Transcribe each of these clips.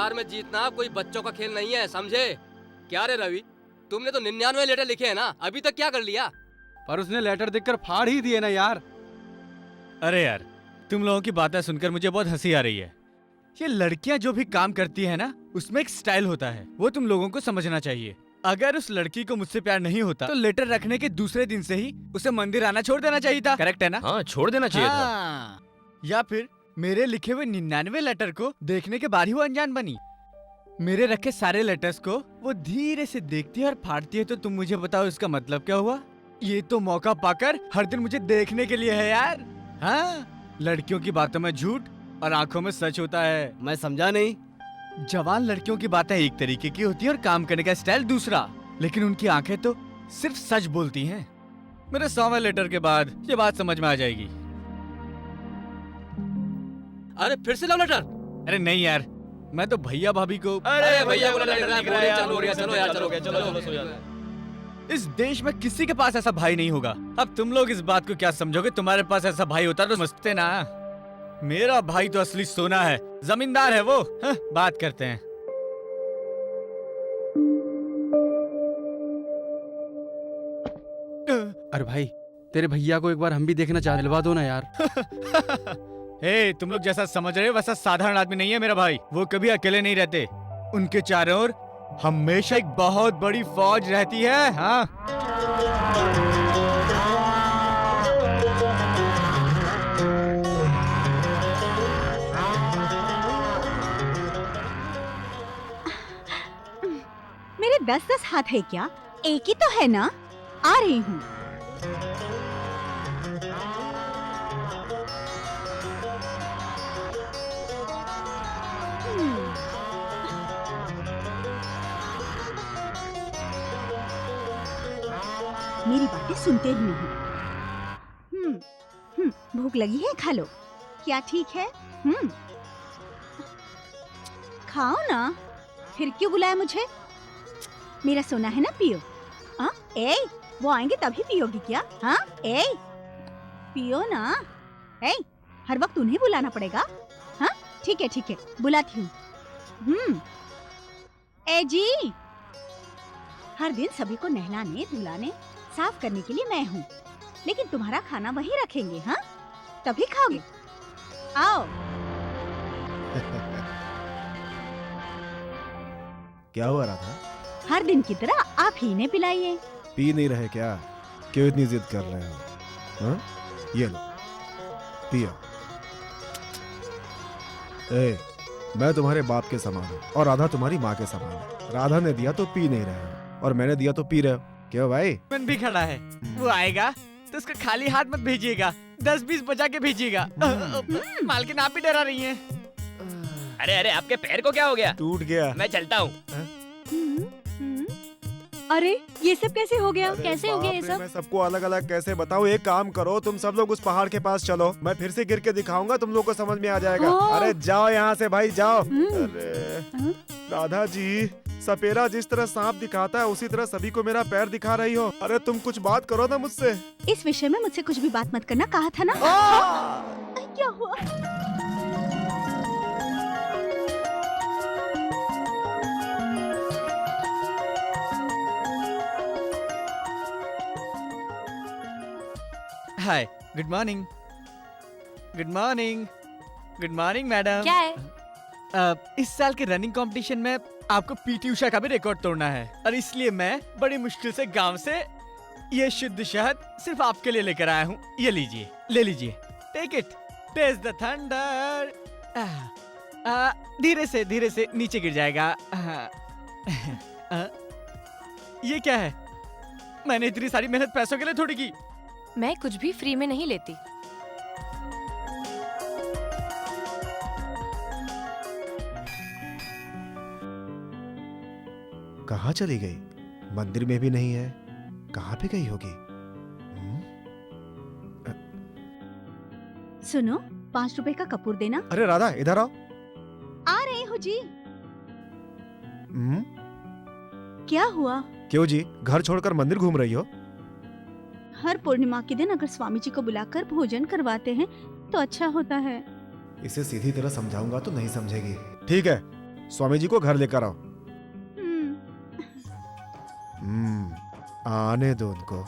बाजार में जीतना कोई बच्चों का खेल नहीं है, समझे? क्या रे रवि, तुमने तो 99 लेटर लिखे हैं ना, अभी तक क्या कर लिया? पर उसने लेटर देखकर फाड़ ही दिए ना यार। अरे यार, तुम लोगों की बातें सुनकर मुझे बहुत हंसी आ रही है। ये लड़कियां जो भी काम करती है ना, उसमें एक स्टाइल होता है, वो तुम लोगों को समझना चाहिए। अगर उस लड़की को मुझसे प्यार नहीं होता तो लेटर रखने के दूसरे दिन से ही उसे मंदिर आना छोड़ देना चाहिए था। करेक्ट है ना? हाँ, छोड़ देना चाहिए था। हाँ। या फिर मेरे लिखे हुए 99 लेटर को देखने के बाद ही वो अनजान बनी। मेरे रखे सारे लेटर्स को वो धीरे से देखती है और फाड़ती है, तो तुम मुझे बताओ इसका मतलब क्या हुआ? ये तो मौका पाकर हर दिन मुझे देखने के लिए है यार। हाँ, लड़कियों की बातों में झूठ और आंखों में सच होता है। मैं समझा नहीं। जवान लड़कियों की बातें एक तरीके की होती है और काम करने का स्टाइल दूसरा, लेकिन उनकी आंखें तो सिर्फ सच बोलती हैं। मेरे 100वें लेटर के बाद ये बात समझ में आ जाएगी। अरे फिर से लव लेटर? अरे नहीं यार, मैं तो भैया भाभी को। अरे भैया को लेटर लिख रहा है यार, चलो यार, चलो। इस देश में किसी के पास ऐसा भाई नहीं होगा। अब तुम लोग इस बात को क्या समझोगे? तुम्हारे पास ऐसा भाई होता तो समझते ना। मेरा भाई तो असली सोना है, जमींदार है वो। बात करते हैं। अरे भाई, तेरे भैया को एक बार हम भी देखना चाह, दिलवा दो ना यार। हे, तुम लोग जैसा समझ रहे हो वैसा साधारण आदमी नहीं है मेरा भाई। वो कभी अकेले नहीं रहते, उनके चारों ओर हमेशा एक बहुत बड़ी फौज रहती है। हाँ, मेरे 10-10 हाथ है क्या? एक ही तो है ना? आ रही हूँ। मेरी बातें सुनते ही नहीं। भूख लगी है, खा लो। क्या ठीक है? खाओ ना। फिर क्यों बुलाया मुझे? मेरा सोना है ना, पियो। हाँ, ए, वो आएंगे तभी पियोगी क्या? हाँ, ए, पियो ना। ए, हर वक्त उन्हें बुलाना पड़ेगा? हाँ, ठीक है, बुलाती हूँ। ए जी, हर दिन सभी को नहलाने, धुलाने, साफ करने के लिए मैं हूँ, लेकिन तुम्हारा खाना वही रखेंगे। हाँ, तभी खाओगे। आओ। क्या हुआ राधा? हर दिन की तरह आप ही ने पिलाइए। पी नहीं रहे क्या? क्यों इतनी जिद कर रहे हो? हाँ? ये लो, पियो। ए, मैं तुम्हारे बाप के समान हूँ और राधा तुम्हारी माँ के समान है। राधा ने दिया तो पी नहीं रहे हो और मैंने दिया तो पी रहे हो। क्यों भाई? मन भी खड़ा है, वो आएगा तो उसको खाली हाथ मत भेजिएगा, 10-20 बजा के भेजिएगा। मालकिन आप भी डरा रही हैं। अरे आपके पैर को क्या हो गया? टूट गया। मैं चलता हूँ। अरे ये सब कैसे हो गया? कैसे हो गया ये सब? मैं सबको अलग अलग कैसे बताऊँ? एक काम करो, तुम सब लोग उस पहाड़ के पास चलो, मैं फिर से गिर के दिखाऊंगा, तुम लोग को समझ में आ जाएगा। अरे जाओ यहाँ से भाई, जाओ। अरे राधा जी, सपेरा जिस तरह सांप दिखाता है उसी तरह सभी को मेरा पैर दिखा रही हो। अरे तुम कुछ बात करो ना मुझसे। इस विषय में मुझसे कुछ भी बात मत करना, कहा था ना। क्या हुआ? Hi, good morning. Good morning. Good morning madam. क्या है? इस साल के रनिंग कंपटीशन में आपको पीटी उषा का भी रिकॉर्ड तोड़ना है और इसलिए मैं बड़ी मुश्किल से गांव से ये शुद्ध शहद सिर्फ आपके लिए लेकर आया हूँ। ये लीजिए, ले लीजिए। Take it, taste the thunder. धीरे से नीचे गिर जाएगा। ये क्या है? मैंने इतनी सारी मेहनत पैसों के लिए थोड़ी की। मैं कुछ भी फ्री में नहीं लेती। कहाँ चली गई? मंदिर में भी नहीं है, कहाँ पे गई होगी? सुनो, 5 रुपए का कपूर देना। अरे राधा, इधर आओ। आ रही हूँ जी। क्या हुआ? क्यों जी, घर छोड़कर मंदिर घूम रही हो? हर पूर्णिमा के दिन अगर स्वामी जी को बुलाकर भोजन करवाते हैं तो अच्छा होता है। इसे सीधी तरह समझाऊंगा तो नहीं समझेगी। ठीक है, स्वामी जी को घर लेकर आओ। आने दो उनको।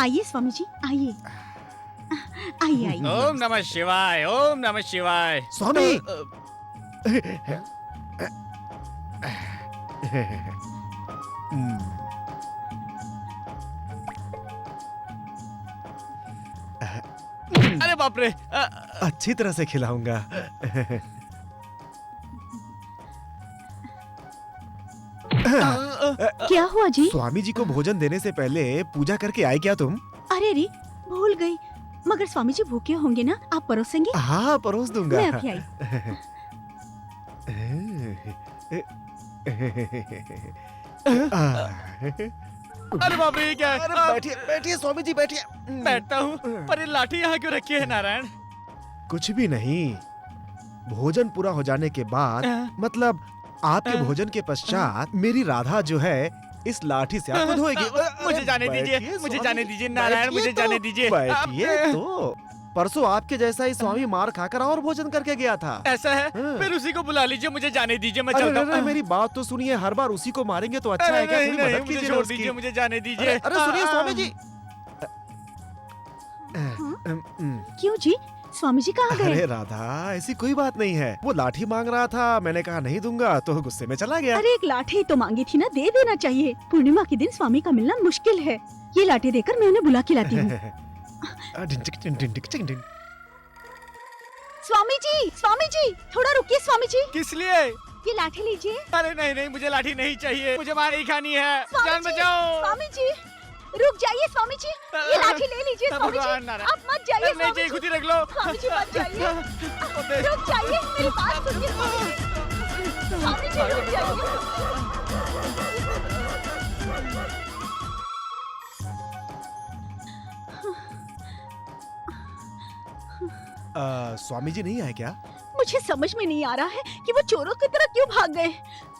आइए स्वामी जी, आइए आइए आइए। ओम नमः शिवाय, ओम नमः शिवाय। स्वामी अरे बाप रे। अच्छी तरह से खिलाऊंगा। क्या हुआ जी? स्वामी जी को भोजन देने से पहले पूजा करके आए क्या तुम? अरे रे, भूल गई। मगर स्वामी जी भूखे होंगे ना, आप परोसेंगे? हाँ, परोस दूंगा। मैं अभी आई। अरे बाप रे, ये क्या है? अरे बैठिए बैठिए स्वामी जी, बैठिए। बैठता हूँ, पर ये लाठी यहाँ क्यों रखी है नारायण? कुछ भी नहीं, भोजन पूरा हो जाने के बाद मतलब आपके भोजन के पश्चात मेरी राधा जो है इस लाठी से आपको धोएगी। मुझे जाने दीजिए, बैठिए मुझे स्वामी जाने जी, दीजिए नारायण, बैठिए मुझे तो, जाने दीजिए। बैठिए तो। परसों आपके जैसा ही स्वामी मार खाकर और भोजन करके गया था। ऐसा है? हाँ। फिर उसी को बुला लीजिए, मुझे जाने दीजिए, मैं अरे चलता अरे, हूँ। मेरी बात तो सुनिए, हर बार उसी को मारेंगे तो अच्छा है क्या? नहीं, थोड़ी नहीं, मदद मुझे कीजिए ना छोड़ उसकी। दीजिए, मुझे जाने अरे दीजिए। अरे, सुनिए स्वामी जी। क्यों जी? स्वामी जी कहाँ गए? अरे राधा, ऐसी कोई बात नहीं है। वो लाठी मांग रहा था, मैंने कहा नहीं दूंगा, तो गुस्से में चला गया। अरे एक लाठी तो मांगी थी ना, दे देना चाहिए। पूर्णिमा के दिन स्वामी का मिलना मुश्किल है। ये लाठी देकर मैं उन्हें बुला के लाती हूँ। स्वामी जी, थोड़ा रुकिए स्वामी जी। किस लिए? ये लाठी लीजिए। अरे नहीं नहीं, मुझे लाठी नहीं चाहिए, मुझे मार नहीं खानी है। स्वामी जान जी, बचाओ। स्वामी जी, रुक जाइए स्वामी जी। ये लाठी ले लीजिए स्वामी भगवान जी। नारायण। आप मत जाइए नहीं स्वामी चाहिए, जी। खुद ही रख लो। स्वामी जी मत जाइए। रुक जाइए, मेरी बात सुनिए स्वामी जी। स्वामी जी रुक जाइए। स्वामी जी नहीं आए क्या? मुझे समझ में नहीं आ रहा है कि वो चोरों की तरह क्यों भाग गए।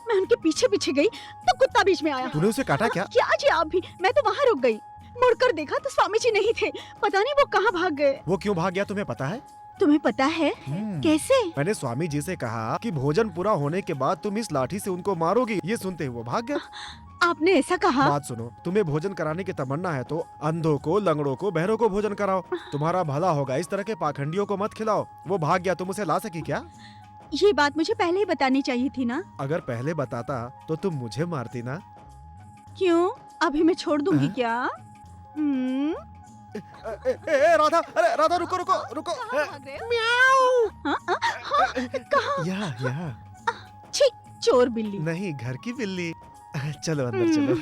मैं उनके पीछे पीछे गई तो कुत्ता बीच में आया। तूने उसे काटा क्या? क्या जी आप भी? मैं तो वहाँ रुक गई। मुड़कर देखा तो स्वामी जी नहीं थे। पता नहीं वो कहाँ भाग गए। वो क्यों भाग गया तुम्हें पता है? तुम्हें पता है? कैसे? मैंने स्वामी जी से कहा कि भोजन पूरा होने के बाद तुम इस लाठी से उनको मारोगी। ये सुनते हुए वो भाग गया। आपने ऐसा कहा? बात सुनो, तुम्हें भोजन कराने की तमन्ना है तो अंधों को, लंगड़ों को, बहरों को भोजन कराओ, तुम्हारा भला होगा। इस तरह के पाखंडियों को मत खिलाओ। वो भाग गया, तुम उसे ला सकी क्या? ये बात मुझे पहले ही बतानी चाहिए थी ना। अगर पहले बताता तो तुम मुझे मारती ना। क्यों? अभी मैं छोड़ दूंगी क्या? राधा, अरे राधा रुको रुको रुको। कहाँ भाग रहे हो? हाँ, यहाँ छी, चोर बिल्ली। नहीं, घर की बिल्ली। चलो अंदर चलो।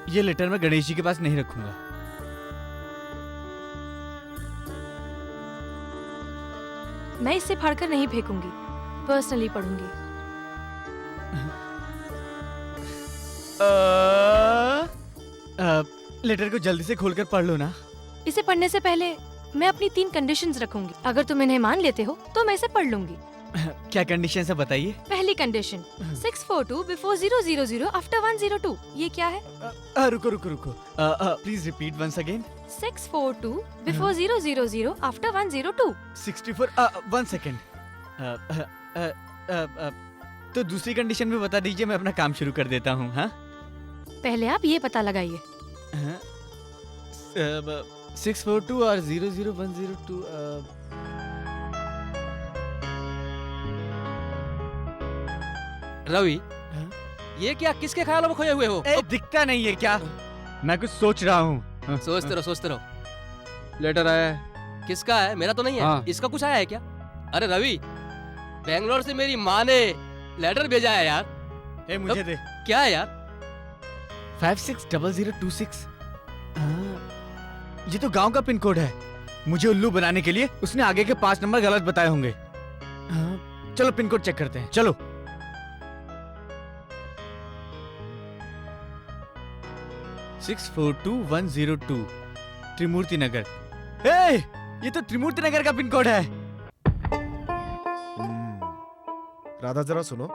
ये लेटर मैं गणेश जी के पास नहीं रखूंगा। मैं इसे फाड़कर नहीं फेंकूंगी, पर्सनली पढ़ूंगी। लेटर को जल्दी से खोलकर पढ़ लो ना। इसे पढ़ने से पहले मैं अपनी 3 कंडीशंस रखूंगी। अगर तुम इन्हें मान लेते हो तो मैं इसे पढ़ लूंगी। क्या कंडीशन है बताइए। पहली कंडीशन 642 बिफोर 000 आफ्टर 102। ये क्या है? रुको रुको रुको, please repeat once again. 642 before 000 after 102। 64 1 second. तो दूसरी कंडीशन भी बता दीजिए, मैं अपना काम शुरू कर देता हूँ। हाँ, पहले आप ये पता लगाइए। 642 और 00102। रवि, ये क्या किसके ख्यालों में खोए हुए हो? दिखता नहीं है क्या? मैं कुछ सोच रहा हूँ। सोचते रहो। लेटर आया है। किसका है? मेरा तो नहीं है। हाँ। इसका कुछ आया है क्या? अरे रवि, बेंगलोर से मेरी माँ ने लेटर भेजा है यार। मुझे दे। क्या है यार? 560026। ये तो गांव का पिन कोड है। मुझे उल्लू बनाने के लिए उसने आगे के 5 नंबर गलत बताए होंगे। चलो पिन कोड चेक करते हैं, चलो। सिक्स 42102 त्रिमूर्ति नगर। ये तो त्रिमूर्ति नगर का पिन कोड है। राधा जरा सुनो,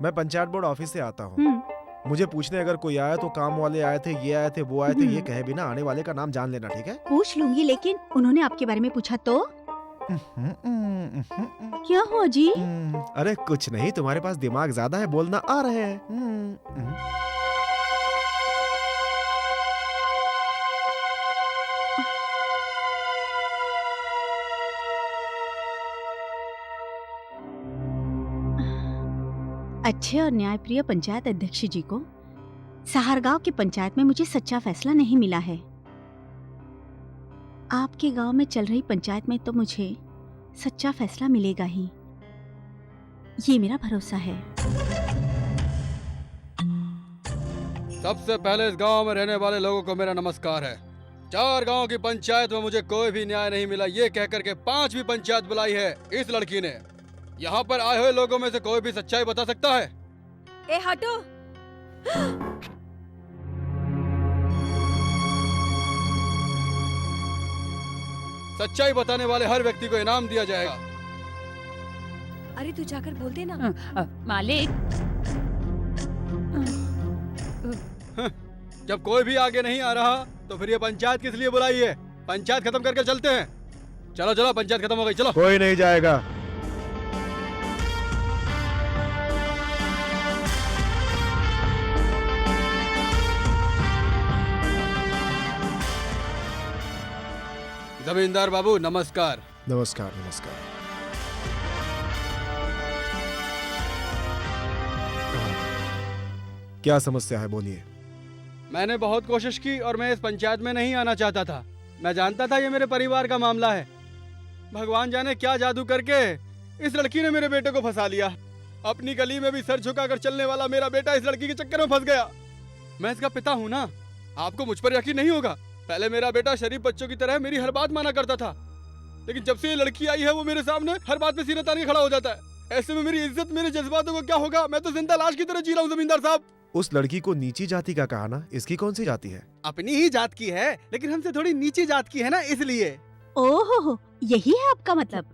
मैं पंचायत बोर्ड ऑफिस से आता हूँ। हम्म, मुझे पूछने अगर कोई आया तो काम वाले आए थे, ये आए थे, वो आए थे, ये हम्म। कहे बिना आने वाले का नाम जान लेना, ठीक है? पूछ लूंगी, लेकिन उन्होंने आपके बारे में पूछा तो क्या हुआ जी? अरे कुछ नहीं, तुम्हारे पास दिमाग ज्यादा है, बोलना आ रहे हैं। अच्छे और न्यायप्रिय पंचायत अध्यक्ष जी को सहारगांव की पंचायत में मुझे सच्चा फैसला नहीं मिला है। आपके गांव में चल रही पंचायत में तो मुझे सच्चा फैसला मिलेगा ही, ये मेरा भरोसा है। सबसे पहले इस गांव में रहने वाले लोगों को मेरा नमस्कार है। 4 गांव की पंचायत में मुझे कोई भी न्याय नहीं मिला, ये कहकर के 5वीं पंचायत बुलाई है इस लड़की ने। यहाँ पर आए हुए लोगों में से कोई भी सच्चाई बता सकता है? ए हटो। सच्चाई बताने वाले हर व्यक्ति को इनाम दिया जाएगा। अरे तू जाकर बोल दे ना। मालिक, जब कोई भी आगे नहीं आ रहा तो फिर ये पंचायत किस लिए बुलाई है? पंचायत खत्म करके चलते हैं। चलो चलो, पंचायत खत्म हो गई, चलो। कोई नहीं जाएगा। जमींदार बाबू नमस्कार। नमस्कार नमस्कार। क्या समस्या है, बोलिए। मैंने बहुत कोशिश की और मैं इस पंचायत में नहीं आना चाहता था। मैं जानता था ये मेरे परिवार का मामला है। भगवान जाने क्या जादू करके इस लड़की ने मेरे बेटे को फंसा लिया। अपनी गली में भी सर झुकाकर चलने वाला मेरा बेटा इस लड़की के चक्कर में फंस गया। मैं इसका पिता हूँ ना, आपको मुझ पर यकीन नहीं होगा। पहले मेरा बेटा शरीफ बच्चों की तरह मेरी हर बात माना करता था, लेकिन जब से ये लड़की आई है वो मेरे सामने हर बात पे सीना तान के खड़ा हो जाता है। ऐसे में मेरी इज्जत, मेरे जज्बातों को क्या होगा? मैं तो जिंदा लाश की तरह जी रहा हूँ जमींदार साहब। उस लड़की को नीची जाति का कहा ना, इसकी कौन सी जाति है? अपनी ही जात की है, लेकिन हमसे थोड़ी नीची जात की है ना, इसलिए। ओहो, यही है आपका मतलब?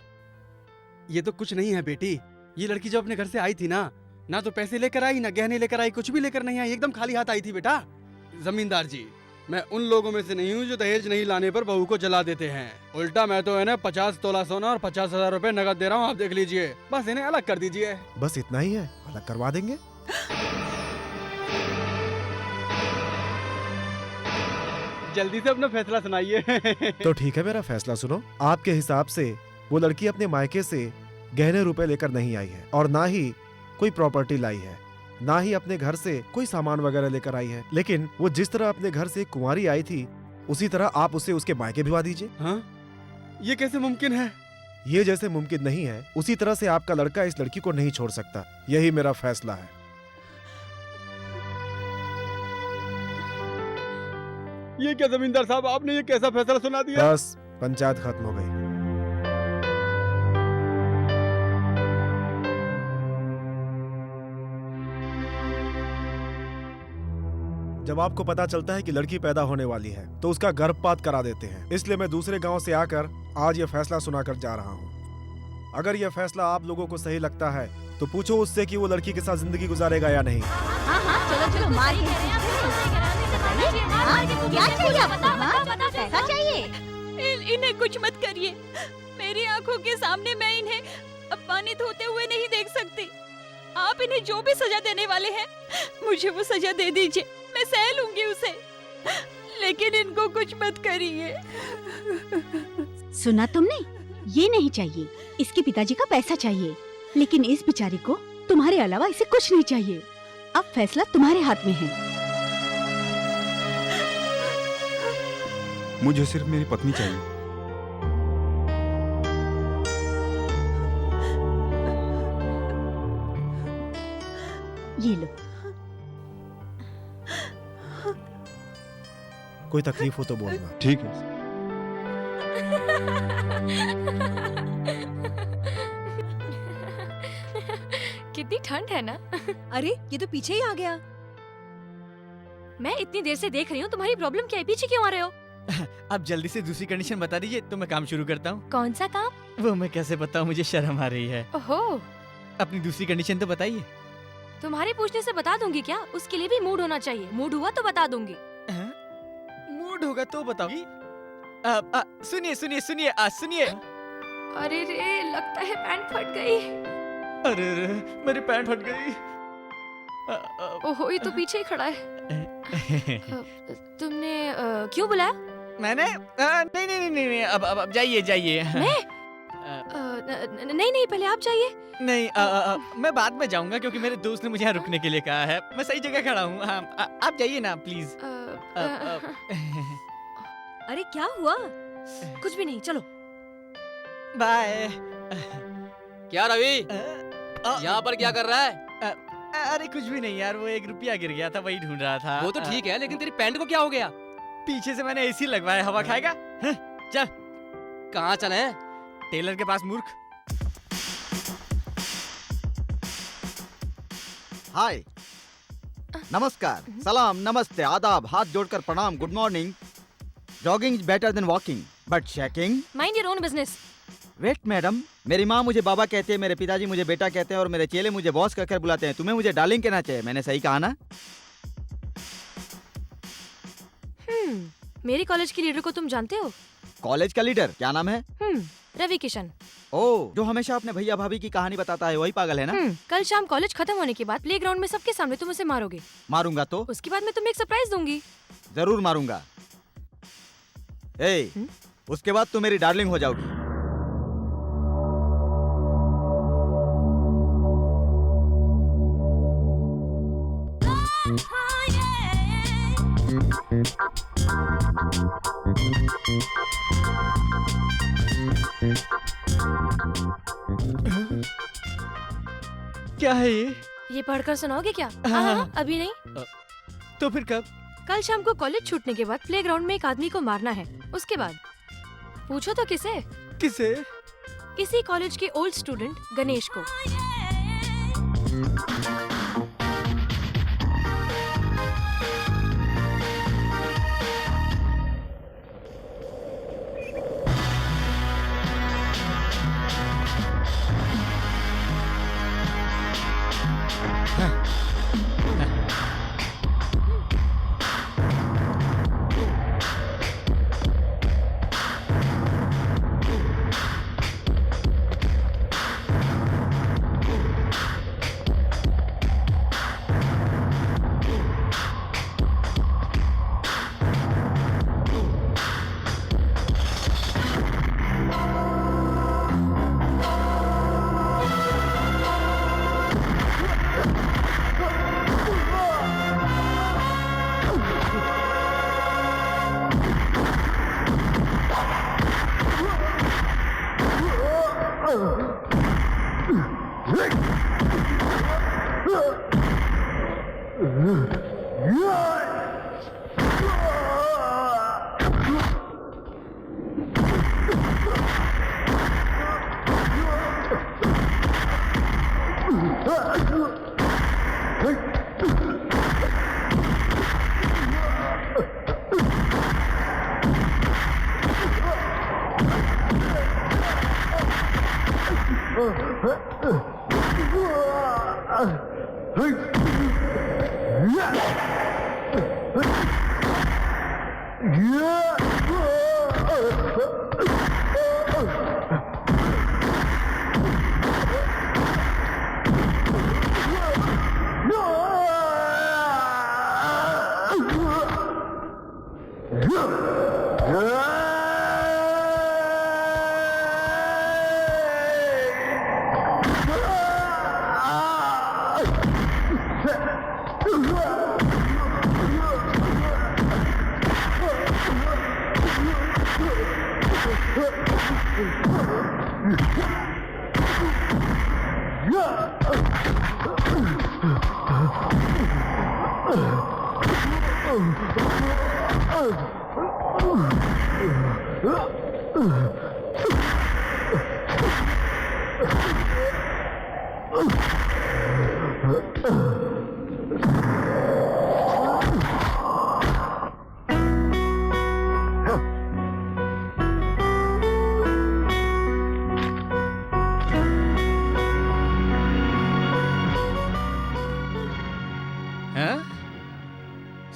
ये तो कुछ नहीं है बेटी। ये लड़की जब अपने घर से आई थी ना तो पैसे लेकर आई, ना गहने लेकर आई, कुछ भी लेकर नहीं आई, एकदम खाली हाथ आई थी बेटा। जमींदार जी, मैं उन लोगों में से नहीं हूँ जो दहेज नहीं लाने पर बहू को जला देते हैं। उल्टा मैं तो इन्हें 50 तोला सोना और 50,000 रुपए नगद दे रहा हूँ, आप देख लीजिए। बस इन्हें अलग कर दीजिए। बस इतना ही है? अलग करवा देंगे। जल्दी से अपना फैसला सुनाइए। तो ठीक है, मेरा फैसला सुनो। आपके हिसाब से वो लड़की अपने मायके से गहने रुपए लेकर नहीं आई है, और ना ही कोई प्रॉपर्टी लाई है, ना ही अपने घर से कोई सामान वगैरह लेकर आई है। लेकिन वो जिस तरह अपने घर से कुंवारी आई थी, उसी तरह आप उसे उसके मायके भिजवा दीजिए। हाँ? ये कैसे मुमकिन है? ये जैसे मुमकिन नहीं है, उसी तरह से आपका लड़का इस लड़की को नहीं छोड़ सकता। यही मेरा फैसला है। ये क्या जमींदार साहब, आपने ये कैसा फैसला सुना दिया? बस, पंचायत खत्म हो गई। जब आपको पता चलता है कि लड़की पैदा होने वाली है तो उसका गर्भपात करा देते हैं। इसलिए मैं दूसरे गांव से आकर आज ये फैसला सुनाकर जा रहा हूँ। अगर ये फैसला आप लोगों को सही लगता है तो पूछो उससे कि वो लड़की के साथ जिंदगी गुजारेगा या नहीं। हाँ हाँ, चलो चलो, मार के क्या चाहिए आपको? पैसा चाहिए? इन्हें कुछ मत करिए। मेरी आंखों के सामने मैं इन्हें अपमानित होते हुए नहीं देख सकती। आप इन्हें जो भी सजा देने वाले हैं, मुझे वो सजा दे दीजिए, मैं सह लूंगी उसे, लेकिन इनको कुछ मत करिए। सुना तुमने? ये नहीं चाहिए। इसके पिताजी का पैसा चाहिए, लेकिन इस बेचारी को तुम्हारे अलावा इसे कुछ नहीं चाहिए। अब फैसला तुम्हारे हाथ में है। मुझे सिर्फ मेरी पत्नी चाहिए। ये लो। कोई तकलीफ हो तो बोलना। ठीक है। कितनी ठंड है ना। अरे ये तो पीछे ही आ गया। मैं इतनी देर से देख रही हूँ, तुम्हारी प्रॉब्लम क्या है? पीछे क्यों आ रहे हो? अब जल्दी से दूसरी कंडीशन बता दीजिए तो मैं काम शुरू करता हूँ। कौन सा काम? वो मैं कैसे बताऊँ, मुझे शर्म आ रही है। ओहो, अपनी दूसरी कंडीशन तो बताइए। तुम्हारे पूछने से बता दूंगी क्या? उसके लिए भी मूड होना चाहिए। मूड हुआ तो बता दूंगी। मूड होगा तो बताओगी? सुनिए सुनिए सुनिए सुनिए। अरे रे, लगता है पैंट फट गई। अरे रे, मेरी पैंट फट गई। ओहो, ये तो पीछे ही खड़ा है। तुमने क्यों बुलाया? मैंने नहीं नहीं नहीं नहीं, अब जाइए जाइए। मैं? नहीं नहीं, पहले आप जाइए। नहीं मैं बाद में जाऊंगा क्योंकि मेरे दोस्त ने मुझे यहाँ रुकने के लिए कहा है। मैं सही जगह खड़ा हूँ। आप जाइए ना प्लीज। अरे क्या हुआ? कुछ भी नहीं, चलो। बाय। क्या रवि, यहाँ पर क्या कर रहा है? अरे कुछ भी नहीं यार, वो 1 रुपया गिर गया था, वही ढूंढ रहा था। वो तो ठीक है, लेकिन तेरी पैंट को क्या हो गया? पीछे से मैंने एसी लगवाया, हवा खाएगा। चल। कहाँ चले? टेलर के पास मूर्ख। हाय, नमस्कार, सलाम, नमस्ते, आदाब, हाथ जोड़कर प्रणाम, good morning. Jogging is better than walking, but checking. Mind your own business. Wait madam, मेरी माँ मुझे बाबा कहते हैं, मेरे पिताजी मुझे बेटा कहते हैं और मेरे चेले मुझे बॉस कहकर बुलाते हैं। तुम्हें मुझे डार्लिंग कहना चाहिए, मैंने सही कहा ना? मेरी कॉलेज की लीडर को तुम जानते हो? कॉलेज का लीडर क्या नाम है? रवि किशन। ओ, जो हमेशा अपने भैया भाभी की कहानी बताता है, वही पागल है ना? कल शाम कॉलेज खत्म होने के बाद प्लेग्राउंड में सबके सामने तुम उसे मारोगे। मारूंगा तो? उसके बाद मैं तुम्हें एक सरप्राइज दूंगी। जरूर मारूंगा। उसके बाद तू मेरी डार्लिंग हो जाओगी। क्या है ये? ये पढ़कर सुनाओगे क्या? हाँ। अभी नहीं। तो फिर कब? कल शाम को कॉलेज छूटने के बाद प्लेग्राउंड में एक आदमी को मारना है। उसके बाद पूछो तो किसे? किसे? इसी कॉलेज के ओल्ड स्टूडेंट गणेश को।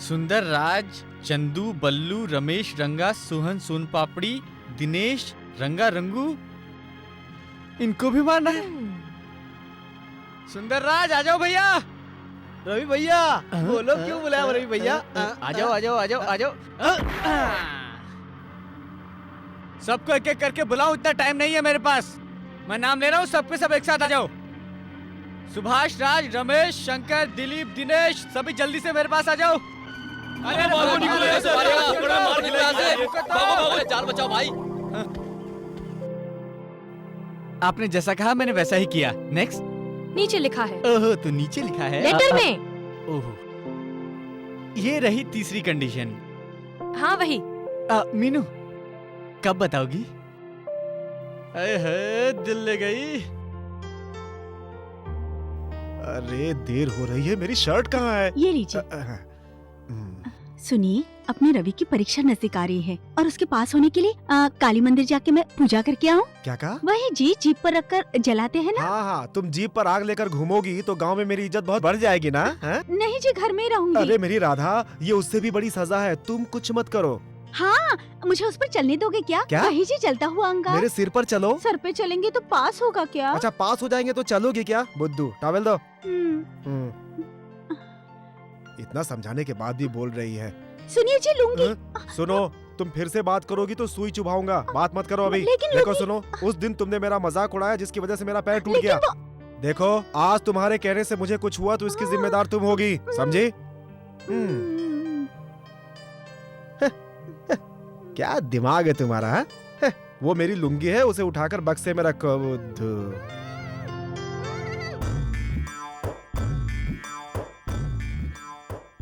सुंदर राज, चंदू, बल्लू, रमेश, रंगा, सोहन, सोन पापड़ी, दिनेश, रंगा, रंगू, इनको भी मारना है। सुंदर राज आ जाओ भैया। रवि भैया बोलो क्यों बुलाया रवि भैया? आ जाओ आ जाओ आ जाओ आ जाओ। सबको एक एक करके बुलाओ, इतना टाइम नहीं है मेरे पास। मैं नाम ले रहा हूँ, सबके सब एक साथ आ जाओ। सुभाष, राज, रमेश, शंकर, दिलीप, दिनेश, सभी जल्दी से मेरे पास आ जाओ। अरे भागो निकलो यहाँ से, मार निकलो यहाँ से। भागो भागो, जान बचाओ भाई। आपने जैसा कहा मैंने वैसा ही किया। नेक्स्ट। नीचे लिखा है। ओहो, तो नीचे लिखा है लेटर में। ओहो, ये रही तीसरी कंडीशन। हाँ वही। मीनू कब बताओगी? अरे दिल ले गई। अरे देर हो रही है, मेरी शर्ट कहाँ है? ये लीजिए। सुनिए, अपने रवि की परीक्षा नजदीक आ रही है और उसके पास होने के लिए काली मंदिर जाके मैं पूजा करके आऊँ। क्या कहा? वही जी, जीप पर रखकर जलाते हैं ना। हाँ हाँ, तुम जीप पर आग लेकर घूमोगी तो गांव में मेरी इज्जत बहुत बढ़ जाएगी ना। है? नहीं जी, घर में ही रहूंगी। अरे मेरी राधा, ये उससे भी बड़ी सजा है, तुम कुछ मत करो। हाँ, मुझे उस पर चलने दोगे क्या? क्या? वही जी चलता हुआ अंगार। मेरे सिर पर चलो। सर पे चलेंगे तो पास होगा क्या? अच्छा, पास हो जाएंगे तो चलोगे क्या? बुद्धू, टॉवेल दो। इतना समझाने के बाद भी बोल रही है। सुनिए जी, लूंगी। सुनो, तुम फिर से बात करोगी तो सुई चुभाऊंगा। बात मत करो अभी। लेकिन देखो सुनो, उस दिन तुमने मेरा मजाक उड़ाया जिसकी वजह से मेरा पैर टूट गया। देखो, आज तुम्हारे कहने से मुझे कुछ हुआ तो इसकी जिम्मेदार तुम होगी, समझी? क्या दिमाग है तुम्हारा? है? वो मेरी लुंगी है, उसे उठाकर बक्से में रखो। बुद्धू।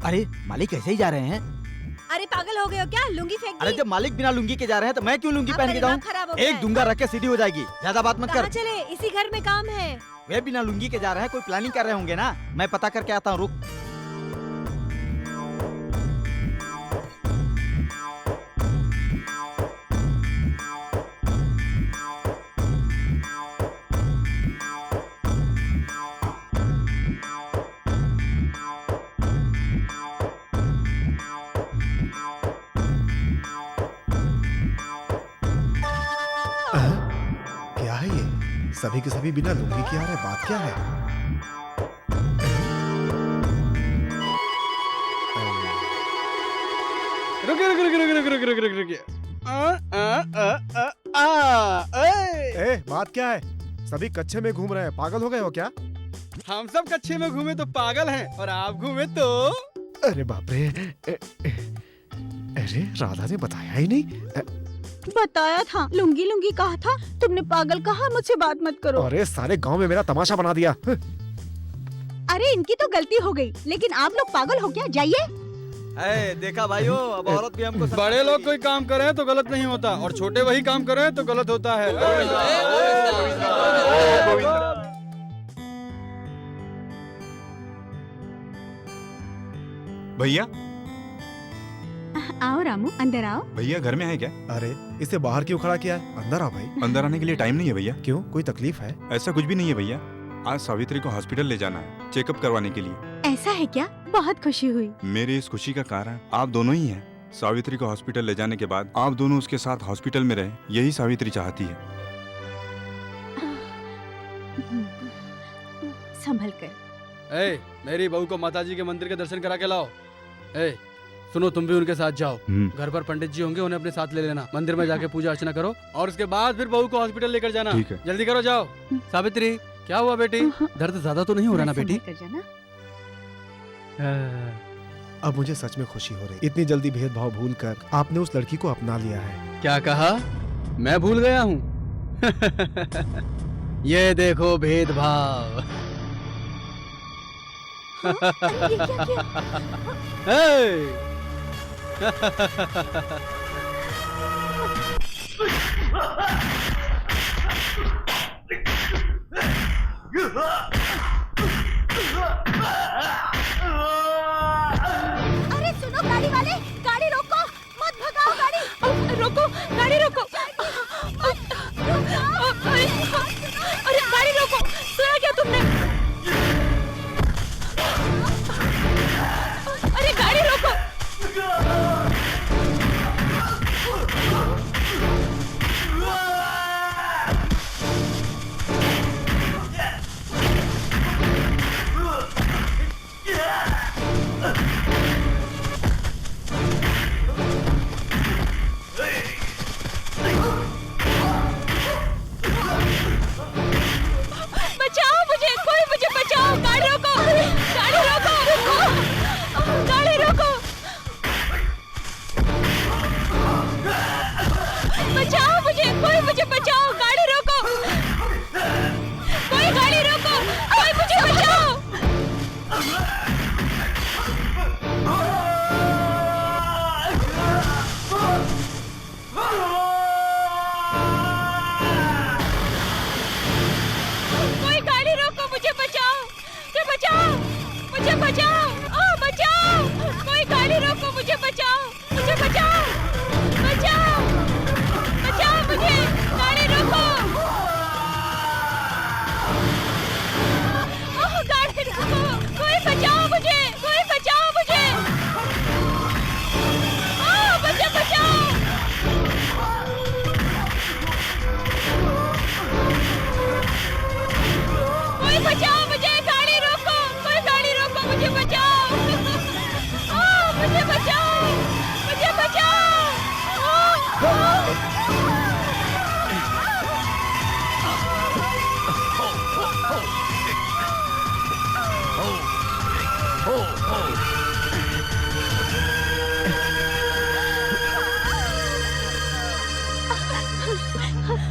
अरे मालिक ऐसे ही जा रहे हैं? अरे पागल हो गए हो क्या? लुंगी फेंक दी। अरे जब मालिक बिना लुंगी के जा रहे हैं तो मैं क्यों लुंगी पहन के जाऊँ? खराब हो गया एक है। दूंगा रख के सीधी हो जाएगी। ज्यादा बात मत कहाँ कर। चले? इसी घर में काम है। वे बिना लुंगी के जा रहे हैं, कोई प्लानिंग कर रहे होंगे ना। मैं पता करके आता हूँ, रुक। क्या है ये? सभी के सभी बिना लुंगी के आ रहे, बात क्या है? रुकिए रुकिए रुकिए रुकिए रुकिए रुकिए रुकिए रुकिए। बात क्या है? सभी कच्चे में घूम रहे हैं, पागल हो गए हो क्या? हम सब कच्चे में घूमे तो पागल हैं और आप घूमे तो। अरे बाप रे। अरे राधा ने बताया ही नहीं। बताया था, लुंगी लुंगी कहा था, तुमने पागल कहा। मुझसे बात मत करो। अरे सारे गांव में मेरा तमाशा बना दिया। अरे इनकी तो गलती हो गई, लेकिन आप लोग पागल हो क्या? जाइए। देखा भाइयों, अब औरत भी हमको बड़े लोग कोई काम करें तो गलत नहीं होता और छोटे वही काम करें तो गलत होता है। भैया, आओ रामू, अंदर आओ। भैया घर में है क्या? अरे इसे बाहर क्यों खड़ा किया है? अंदर आओ भाई। अंदर आने के लिए टाइम नहीं है भैया। क्यों, कोई तकलीफ है? ऐसा कुछ भी नहीं है भैया। आज सावित्री को हॉस्पिटल ले जाना है, चेकअप करवाने के लिए। ऐसा है क्या? बहुत खुशी हुई। मेरी इस खुशी का कारण आप दोनों ही हैं। सावित्री को हॉस्पिटल ले जाने के बाद आप दोनों उसके साथ हॉस्पिटल में रहे, यही सावित्री चाहती है। संभल कर। मेरी बहू को माताजी के मंदिर के दर्शन करा के लाओ। सुनो, तुम भी उनके साथ जाओ। घर पर पंडित जी होंगे, उन्हें अपने साथ ले लेना। मंदिर में जाके पूजा अर्चना करो और उसके बाद फिर बहू को हॉस्पिटल लेकर जाना। ठीक है। जल्दी करो, जाओ। सावित्री, क्या हुआ बेटी? दर्द ज्यादा तो नहीं हो रहा ना बेटी? संभल कर जाना। अब मुझे सच में खुशी हो रही। इतनी जल्दी भेदभाव भूलकर आपने उस लड़की को अपना लिया है। क्या कहा? मैं भूल गया हूँ? ये देखो भेदभाव। ये क्या किया? अरे सुनो, गाड़ी वाले, गाड़ी रोको, मत भगाओ गाड़ी। रोको, गाड़ी रोको। अरे गाड़ी रोको, सुना क्या तुमने? अरे गाड़ी रोको। बचाओ मुझे, कोई मुझे बचाओ, गाड़ी रोको, कोई गाड़ी रोको, कोई मुझे बचाओ। कोई गाड़ी रोको, मुझे बचाओ, मुझे बचाओ, मुझे बचाओ, ओ बचाओ, कोई गाड़ी रोको, मुझे बचाओ, मुझे बचाओ, बचाओ, बचाओ मुझे, गाड़ी रोको, ओह गाड़ी रोको, कोई बचाओ मुझे, कोई बचाओ मुझे, ओह मुझे बचाओ। कोई बचाओ मुझे, गाड़ी रोको, कोई गाड़ी रोको, मुझे बचाओ, ओह मुझे बचाओ, मुझे बचाओ,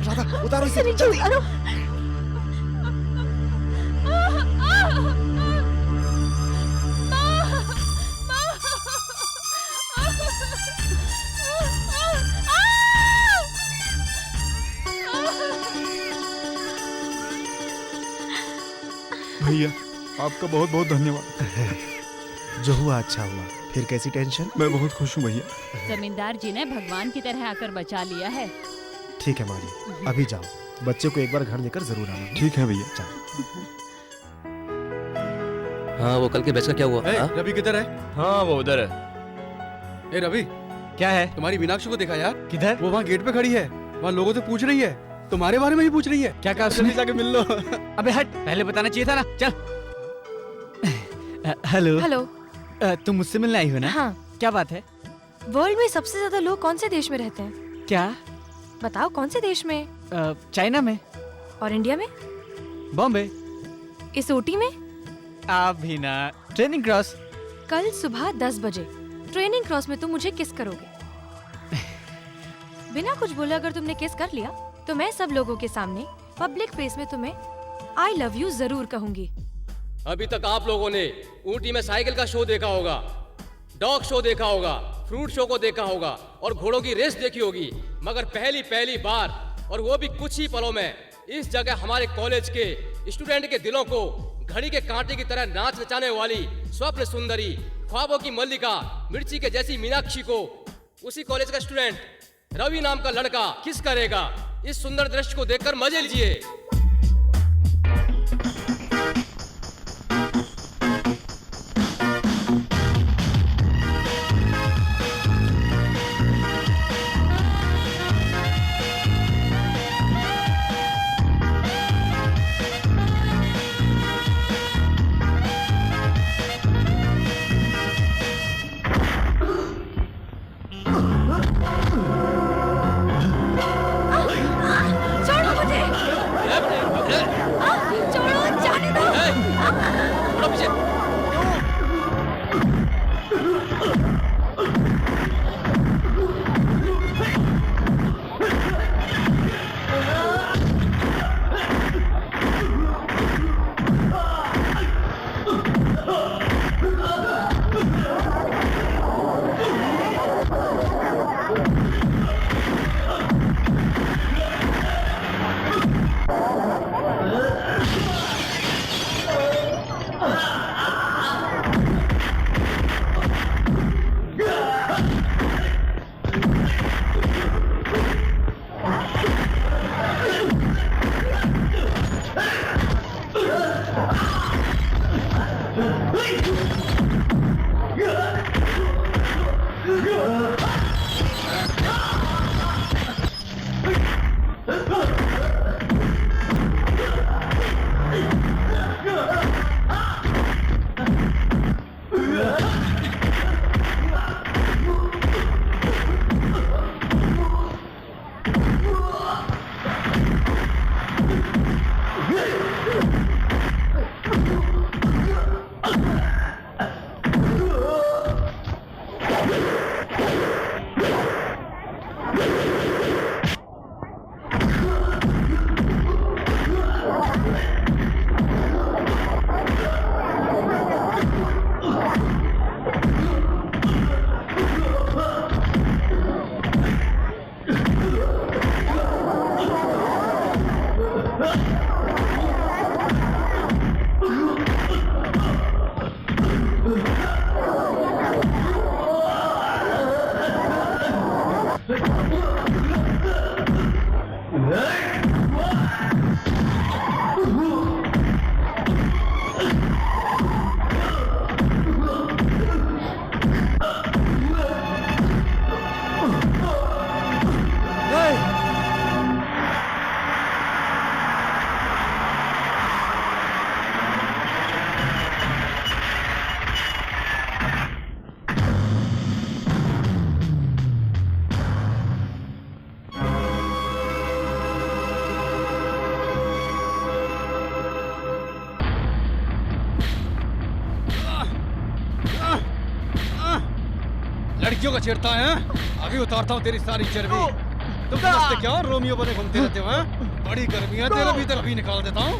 राधा उतारो इसे नीचे जल्दी। उतारो। भैया आपका बहुत बहुत धन्यवाद। जो हुआ अच्छा हुआ, फिर कैसी टेंशन? मैं बहुत खुश हूँ भैया। जमींदार जी ने भगवान की तरह आकर बचा लिया है। ठीक है माँ जी, अभी जाओ, बच्चे को एक बार घर लेकर जरूर आना। ठीक है भैया। जाओ। हाँ वो कल के बैच का क्या हुआ? ए, हाँ? रवि किधर है? हाँ वो उधर है। ए रवि, क्या है? तुम्हारी मीनाक्षी को देखा यार? किधर? वो वहाँ गेट पे खड़ी है, वहाँ लोगों से पूछ रही है, तुम्हारे बारे में ही पूछ रही है। क्या कहा जल्दी उसने? जाके मिल लो। अबे हट, पहले बताना चाहिए था ना। चल। हेलो। हेलो। तुम मुझसे मिलने आई हो ना? हाँ। क्या बात है? वर्ल्ड में सबसे ज्यादा लोग कौन से देश में रहते हैं? क्या? बताओ कौन से देश में? चाइना में। और इंडिया में? बॉम्बे। इस ऊटी में? अभी ना। Training cross. कल सुबह 10 बजे ट्रेनिंग क्रॉस में तुम मुझे किस करोगे? बिना कुछ बोले अगर तुमने किस कर लिया तो मैं सब लोगों के सामने पब्लिक प्लेस में तुम्हें आई लव यू जरूर कहूंगी। अभी तक आप लोगों ने ऊटी में साइकिल का शो देखा होगा, डॉग शो देखा होगा, फ्रूट शो को देखा होगा और घोड़ों की रेस देखी होगी, मगर पहली बार और वो भी कुछ ही पलों में इस जगह हमारे कॉलेज के स्टूडेंट के दिलों को घड़ी के कांटे की तरह नाच नचाने वाली स्वप्न सुंदरी, ख्वाबों की मल्लिका, मिर्ची के जैसी मीनाक्षी को उसी कॉलेज का स्टूडेंट रवि नाम का लड़का किस करेगा। इस सुंदर दृश्य को देखकर मजे लीजिए। छोड़ो मुझे। लड़कियों का छेड़ता है? अभी उतारता हूँ तेरी सारी चर्बी। तुम समझते क्या रोमियो बने घूमते रहते हो? बड़ी गर्मी है, तेरे भीतर अभी निकाल देता हूँ।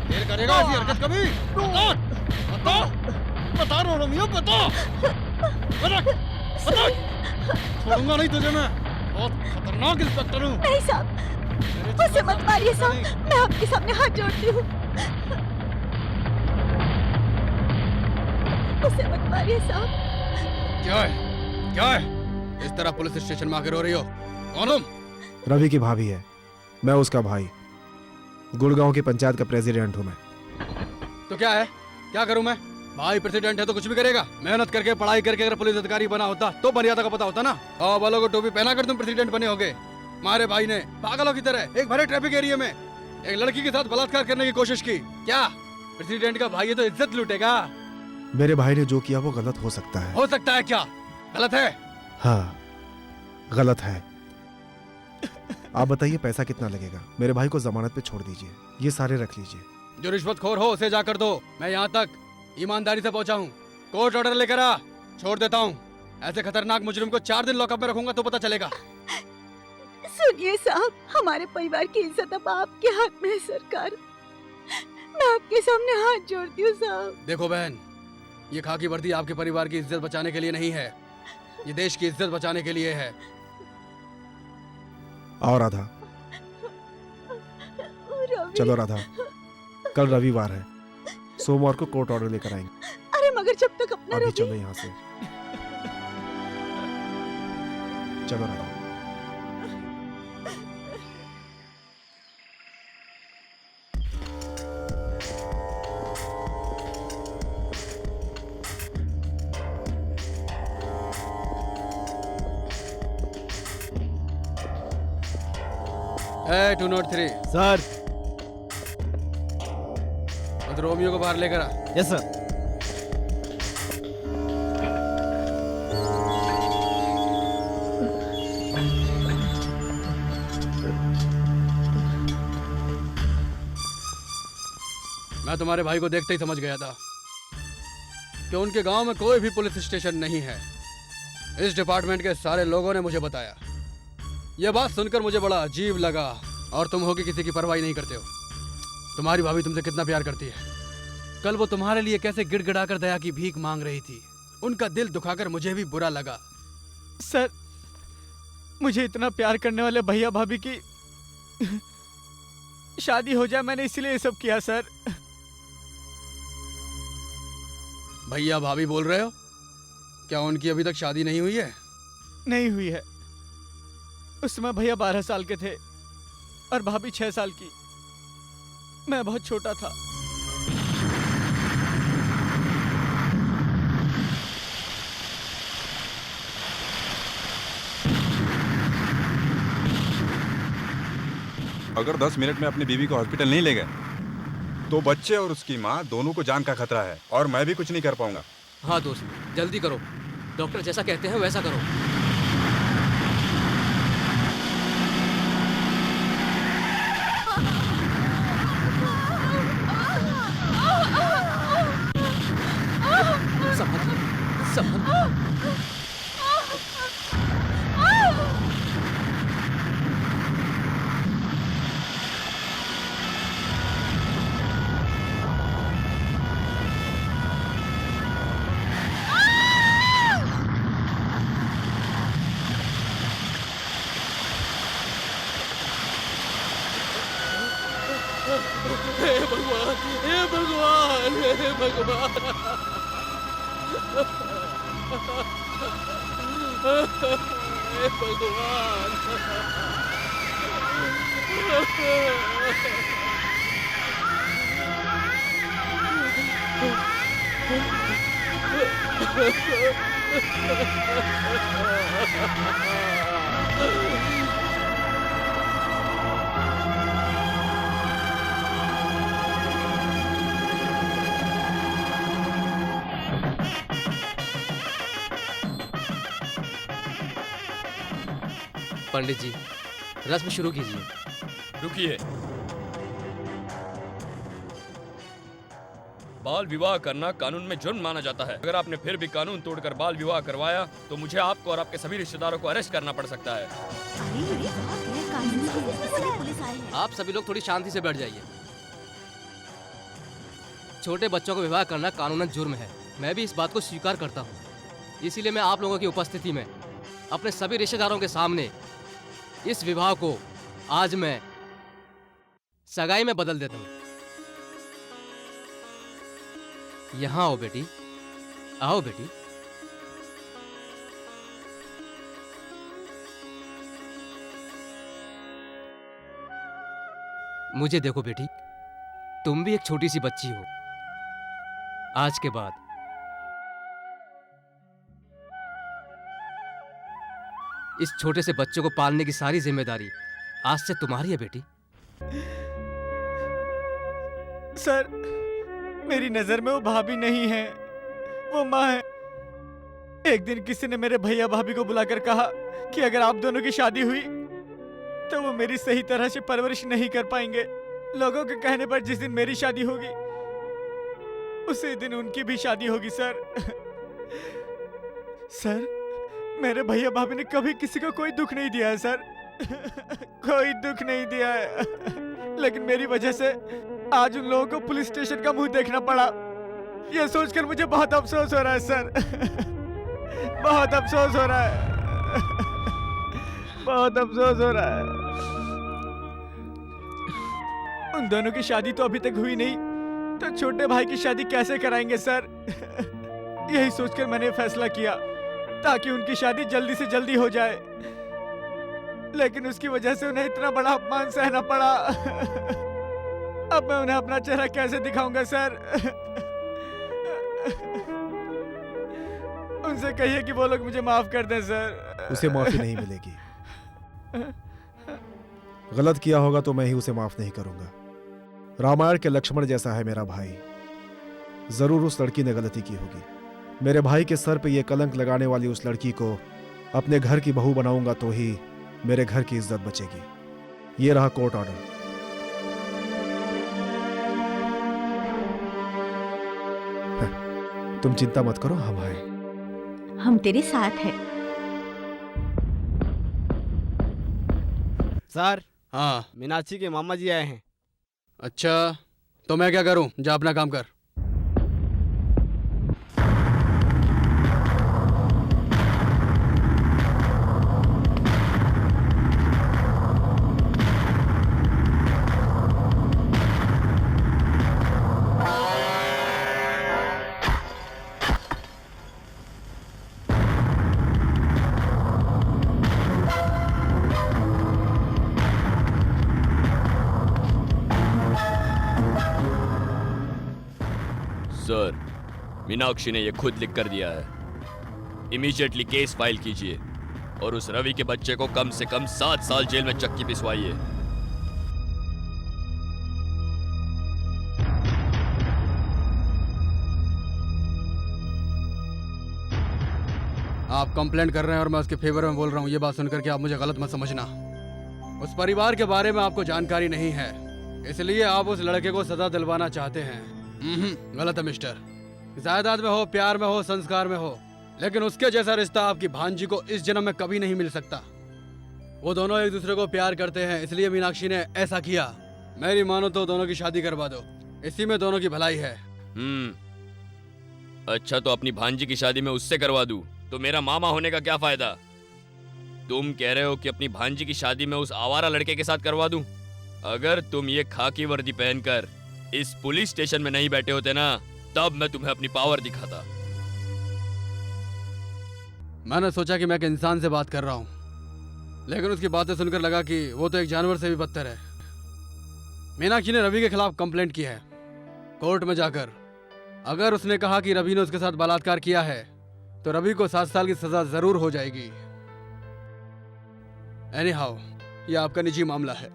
फिर करेगा ऐसी हरकत कभी? बता बता रोमियो, बता। छोड़ूंगा नहीं तुझे मैं। बहुत खतरनाक इंस्पेक्टर हूँ। नहीं साहब, उसे मत मारिए साहब, मैं आपके सामने हाथ जोड़ती हूँ। उसे मत मारिए साहब। क्या है? क्या है? इस तरह पुलिस स्टेशन में आके रो रही हो? कौन तुम? रवि की भाभी है, मैं उसका भाई। गुड़गांव की पंचायत का प्रेसिडेंट हूँ मैं। तो क्या है? क्या करूं मैं? भाई प्रेसिडेंट है तो कुछ भी करेगा। मेहनत करके पढ़ाई करके अगर पुलिस अधिकारी बना होता तो मर्यादा का पता होता ना। और वालों को टोपी पहना कर तुम प्रेसिडेंट बने होगे। मारे भाई ने पागलों की तरह एक भरे ट्रैफिक एरिया में एक लड़की के साथ बलात्कार करने की कोशिश की। क्या प्रेसिडेंट का भाई है तो इज्जत लूटेगा? मेरे भाई ने जो किया वो गलत हो सकता है। हो सकता है क्या? गलत है? हाँ, गलत है। आप बताइए पैसा कितना लगेगा? मेरे भाई को जमानत पे छोड़ दीजिए, ये सारे रख लीजिए। जो रिश्वतखोर हो उसे जाकर दो। मैं यहाँ तक ईमानदारी से पहुँचा हूँ। कोर्ट ऑर्डर लेकर आ, छोड़ देता हूँ। ऐसे खतरनाक मुजरिम को 4 दिन लॉकअप में रखूंगा तो पता चलेगा। सुनिए साहब, हमारे परिवार की इज्जत अब आपके हाथ में है सरकार। मैं आपके सामने हाथ जोड़ती हूँ साहब। देखो बहन, ये खाकी वर्दी आपके परिवार की इज्जत बचाने के लिए नहीं है, ये देश की इज्जत बचाने के लिए है। और राधा, चलो राधा, कल रविवार है, सोमवार को कोर्ट ऑर्डर लेकर आएंगे। अरे मगर जब तक अपना अभी रवि... चलो यहाँ से। चलो राधा। ए 203 सर। उस रोमियो को बाहर लेकर आ। Yes sir. मैं तुम्हारे भाई को देखते ही समझ गया था कि उनके गांव में कोई भी पुलिस स्टेशन नहीं है। इस डिपार्टमेंट के सारे लोगों ने मुझे बताया। यह बात सुनकर मुझे बड़ा अजीब लगा। और तुम हो कि किसी की परवाही नहीं करते हो। तुम्हारी भाभी तुमसे कितना प्यार करती है। कल वो तुम्हारे लिए कैसे गिड़गिड़ाकर दया की भीख मांग रही थी। उनका दिल दुखाकर मुझे भी बुरा लगा। सर, मुझे इतना प्यार करने वाले भैया भाभी की शादी हो जाए, मैंने इसलिए ये सब किया सर। भैया भाभी बोल रहे हो? क्या उनकी अभी तक शादी नहीं हुई है? नहीं हुई है। उस समय भैया 12 साल के थे और भाभी 6 साल की। मैं बहुत छोटा था। अगर 10 मिनट में अपनी बीवी को हॉस्पिटल नहीं ले गए तो बच्चे और उसकी माँ दोनों को जान का खतरा है और मैं भी कुछ नहीं कर पाऊंगा। हाँ दोस्त, जल्दी करो। डॉक्टर जैसा कहते हैं वैसा करो। हे भगवान, हे भगवान, हे भगवान। हे भगवान। पंडित जी, रस्म शुरू कीजिए। रुकिए। बाल विवाह करना कानून में जुर्म माना जाता है। अगर आपने फिर भी कानून तोड़कर बाल विवाह करवाया तो मुझे आपको और आपके सभी रिश्तेदारों को अरेस्ट करना पड़ सकता है। आप सभी लोग थोड़ी शांति से बैठ जाइए। छोटे बच्चों को विवाह करना कानूनन जुर्म है। मैं भी इस बात को स्वीकार करता हूँ। इसीलिए मैं आप लोगों की उपस्थिति में अपने सभी रिश्तेदारों के सामने इस विवाह को आज मैं सगाई में बदल देता हूँ। यहाँ आओ बेटी, आओ बेटी। मुझे देखो बेटी, तुम भी एक छोटी सी बच्ची हो। आज के बाद इस छोटे से बच्चे को पालने की सारी जिम्मेदारी आज से तुम्हारी है बेटी। सर, मेरी नजर में वो भाभी नहीं है, वो माँ है। एक दिन किसी ने मेरे भैया भाभी को बुलाकर कहा कि अगर आप दोनों की शादी हुई तो वो मेरी सही तरह से परवरिश नहीं कर पाएंगे। लोगों के कहने पर जिस दिन मेरी शादी होगी उसी दिन उनकी भी शादी होगी। सर, सर, मेरे भैया भाभी ने कभी किसी को कोई दुख नहीं दिया है सर। कोई दुख नहीं दिया है। लेकिन मेरी वजह से आज उन लोगों को पुलिस स्टेशन का मुंह देखना पड़ा। यह सोचकर मुझे बहुत अफसोस हो रहा है सर। बहुत अफसोस हो रहा है। बहुत अफसोस हो रहा है। उन दोनों की शादी तो अभी तक हुई नहीं, तो छोटे भाई की शादी कैसे कराएंगे सर? यही सोचकर मैंने फैसला किया ताकि उनकी शादी जल्दी से जल्दी हो जाए। लेकिन उसकी वजह से उन्हें इतना बड़ा अपमान सहना पड़ा। अब मैं उन्हें अपना चेहरा कैसे दिखाऊंगा सर? उनसे कहिए कि वो लोग मुझे माफ कर दें सर। उसे माफी नहीं मिलेगी। गलत किया होगा तो मैं ही उसे माफ नहीं करूंगा। रामायण के लक्ष्मण जैसा है मेरा भाई। जरूर उस लड़की ने गलती की होगी। मेरे भाई के सर पे ये कलंक लगाने वाली उस लड़की को अपने घर की बहू बनाऊंगा तो ही मेरे घर की इज्जत बचेगी। ये रहा कोर्ट ऑर्डर। तुम चिंता मत करो, हम आए। हम तेरे साथ हैं। सर, हाँ। मीनाक्षी के मामा जी आए हैं। अच्छा, तो मैं क्या करूं? जा अपना काम कर। सर, मीनाक्षी ने ये खुद लिख कर दिया है। इमीडिएटली केस फाइल कीजिए और उस रवि के बच्चे को कम से कम 7 साल जेल में चक्की पिसवाइए। आप कंप्लेंट कर रहे हैं और मैं उसके फेवर में बोल रहा हूँ। ये बात सुनकर के आप मुझे गलत मत समझना। उस परिवार के बारे में आपको जानकारी नहीं है, इसलिए आप उस लड़के को सजा दिलवाना चाहते हैं। गलत है मिस्टर। जायदाद में हो, प्यार में हो, संस्कार में हो, लेकिन उसके जैसा रिश्ता आपकी भांजी को इस जन्म में कभी नहीं मिल सकता। वो दोनों एक दूसरे को प्यार करते हैं, इसलिए मीनाक्षी ने ऐसा किया। मेरी मानो तो दोनों की शादी करवा दो, इसी में दोनों की भलाई है। अच्छा, तो अपनी भांजी की शादी में उससे करवा दूं तो मेरा मामा होने का क्या फायदा? तुम कह रहे हो कि अपनी भांजी की शादी में उस आवारा लड़के के साथ करवा दूं? अगर तुम ये खाकी वर्दी पहनकर इस पुलिस स्टेशन में नहीं बैठे होते ना, तब मैं तुम्हें अपनी पावर दिखाता। मैंने सोचा कि मैं एक इंसान से बात कर रहा हूँ, लेकिन उसकी बातें सुनकर लगा कि वो तो एक जानवर से भी बदतर है। मीनाक्षी ने रवि के खिलाफ कंप्लेंट की है कोर्ट में जाकर। अगर उसने कहा कि रवि ने उसके साथ बलात्कार किया है तो रवि को 7 साल की सजा जरूर हो जाएगी। एनीहाउ, यह आपका निजी मामला है,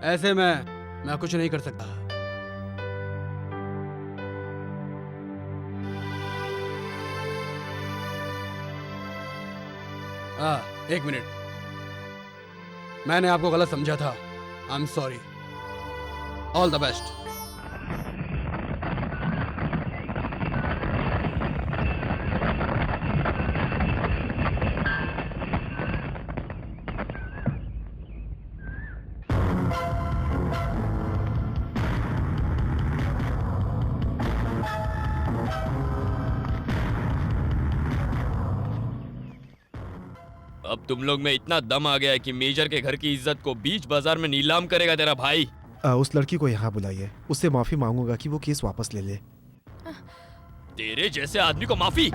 ऐसे में मैं कुछ नहीं कर सकता। एक मिनट, मैंने आपको गलत समझा था। I am sorry. All the best. अब तुम लोग में इतना दम आ गया है कि मेजर के घर की इज्जत को बीच बाजार में नीलाम करेगा तेरा भाई। उस लड़की को यहाँ बुलाइए, उससे माफी मांगूंगा कि वो केस वापस ले ले। तेरे जैसे आदमी को माफी?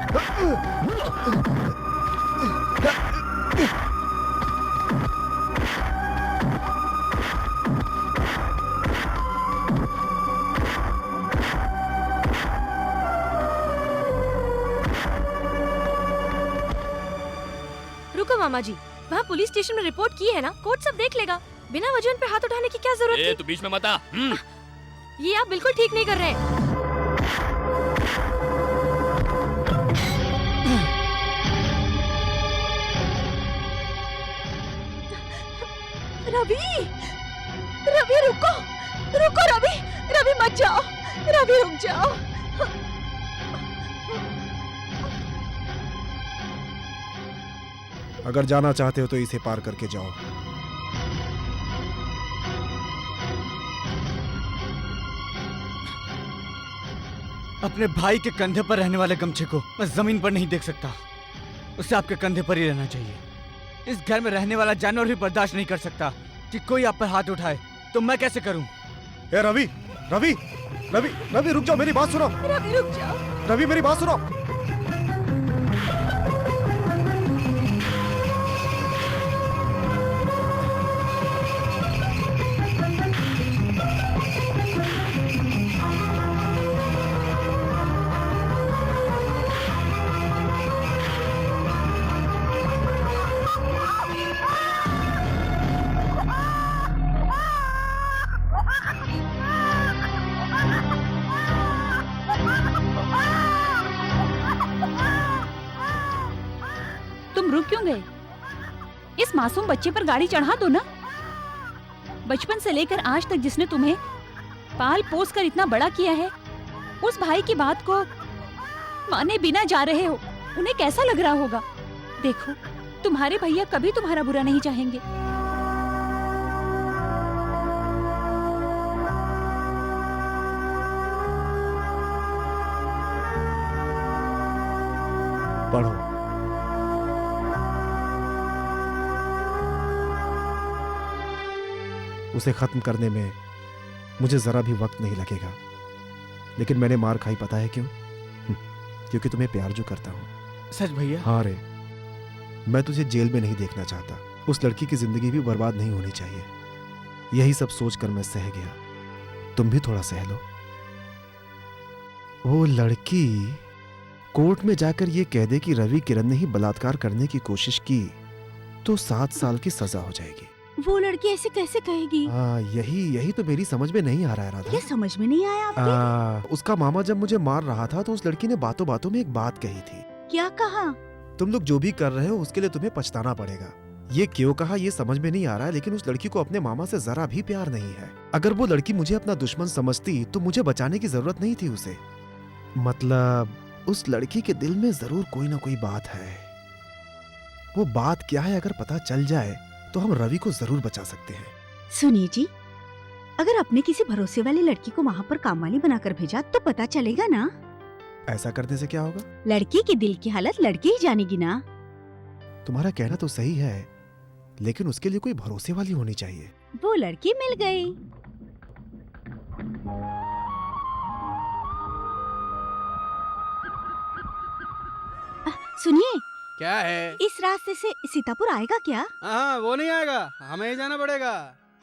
रुको मामा जी, वहाँ पुलिस स्टेशन में रिपोर्ट की है ना, कोर्ट सब देख लेगा। बिना वजह पे हाथ उठाने की क्या जरूरत ए, थी? तू बीच में मत आ। ये आप बिल्कुल ठीक नहीं कर रहे हैं। रवि, रवि रुको, रुको रवि, रवि मत जाओ, रवि रुक जाओ। अगर जाना चाहते हो तो इसे पार करके जाओ। अपने भाई के कंधे पर रहने वाले गमछे को मैं जमीन पर नहीं देख सकता, उसे आपके कंधे पर ही रहना चाहिए। इस घर में रहने वाला जानवर भी बर्दाश्त नहीं कर सकता कि कोई आप पर हाथ उठाए, तो मैं कैसे करूं? ए रवि, रवि, रवि, रवि रुक जाओ, मेरी बात सुनो। रवि रुक जाओ। रवि मेरी बात सुनो। तुम रुक क्यों गए? इस मासूम बच्चे पर गाड़ी चढ़ा दो ना। बचपन से लेकर आज तक जिसने तुम्हें पाल पोस कर इतना बड़ा किया है, उस भाई की बात को माने बिना जा रहे हो, उन्हें कैसा लग रहा होगा? देखो, तुम्हारे भैया कभी तुम्हारा बुरा नहीं चाहेंगे। पढ़ो। उसे खत्म करने में मुझे जरा भी वक्त नहीं लगेगा, लेकिन मैंने मार खाई, पता है क्यों? क्योंकि तुम्हें प्यार जो करता हूं। सच भैया? हाँ रे, मैं तुझे जेल में नहीं देखना चाहता। उस लड़की की जिंदगी भी बर्बाद नहीं होनी चाहिए। यही सब सोचकर मैं सह गया। तुम भी थोड़ा सह लो। वो लड़की कोर्ट में जाकर ये कह दे कि रवि किरण ने ही बलात्कार करने की कोशिश की तो 7 साल की सजा हो जाएगी। वो लड़की ऐसे कैसे कहेगी? हाँ, यही तो मेरी समझ में नहीं आ रहा है राधा। ये समझ में नहीं आया आपके? उसका मामा जब मुझे मार रहा था तो उस लड़की ने बातों बातों में एक बात कही थी। क्या कहा? तुम लोग जो भी कर रहे हो उसके लिए तुम्हें पछताना पड़ेगा। ये क्यों कहा ये समझ में नहीं आ रहा है, लेकिन उस लड़की को अपने मामा से जरा भी प्यार नहीं है। अगर वो लड़की मुझे अपना दुश्मन समझती तो मुझे बचाने की जरूरत नहीं थी उसे। मतलब उस लड़की के दिल में जरूर कोई ना कोई बात है। वो बात क्या है अगर पता चल जाए तो हम रवि को जरूर बचा सकते हैं। सुनिए जी, अगर अपने किसी भरोसे वाली लड़की को वहाँ पर काम वाली बनाकर भेजा तो पता चलेगा ना। ऐसा करने से क्या होगा? लड़की के दिल की हालत लड़की ही जानेगी ना। तुम्हारा कहना तो सही है, लेकिन उसके लिए कोई भरोसे वाली होनी चाहिए। वो लड़की मिल गई। सुनिए, क्या है? इस रास्ते से सीतापुर आएगा क्या? हाँ, वो नहीं आएगा, हमें ही जाना पड़ेगा।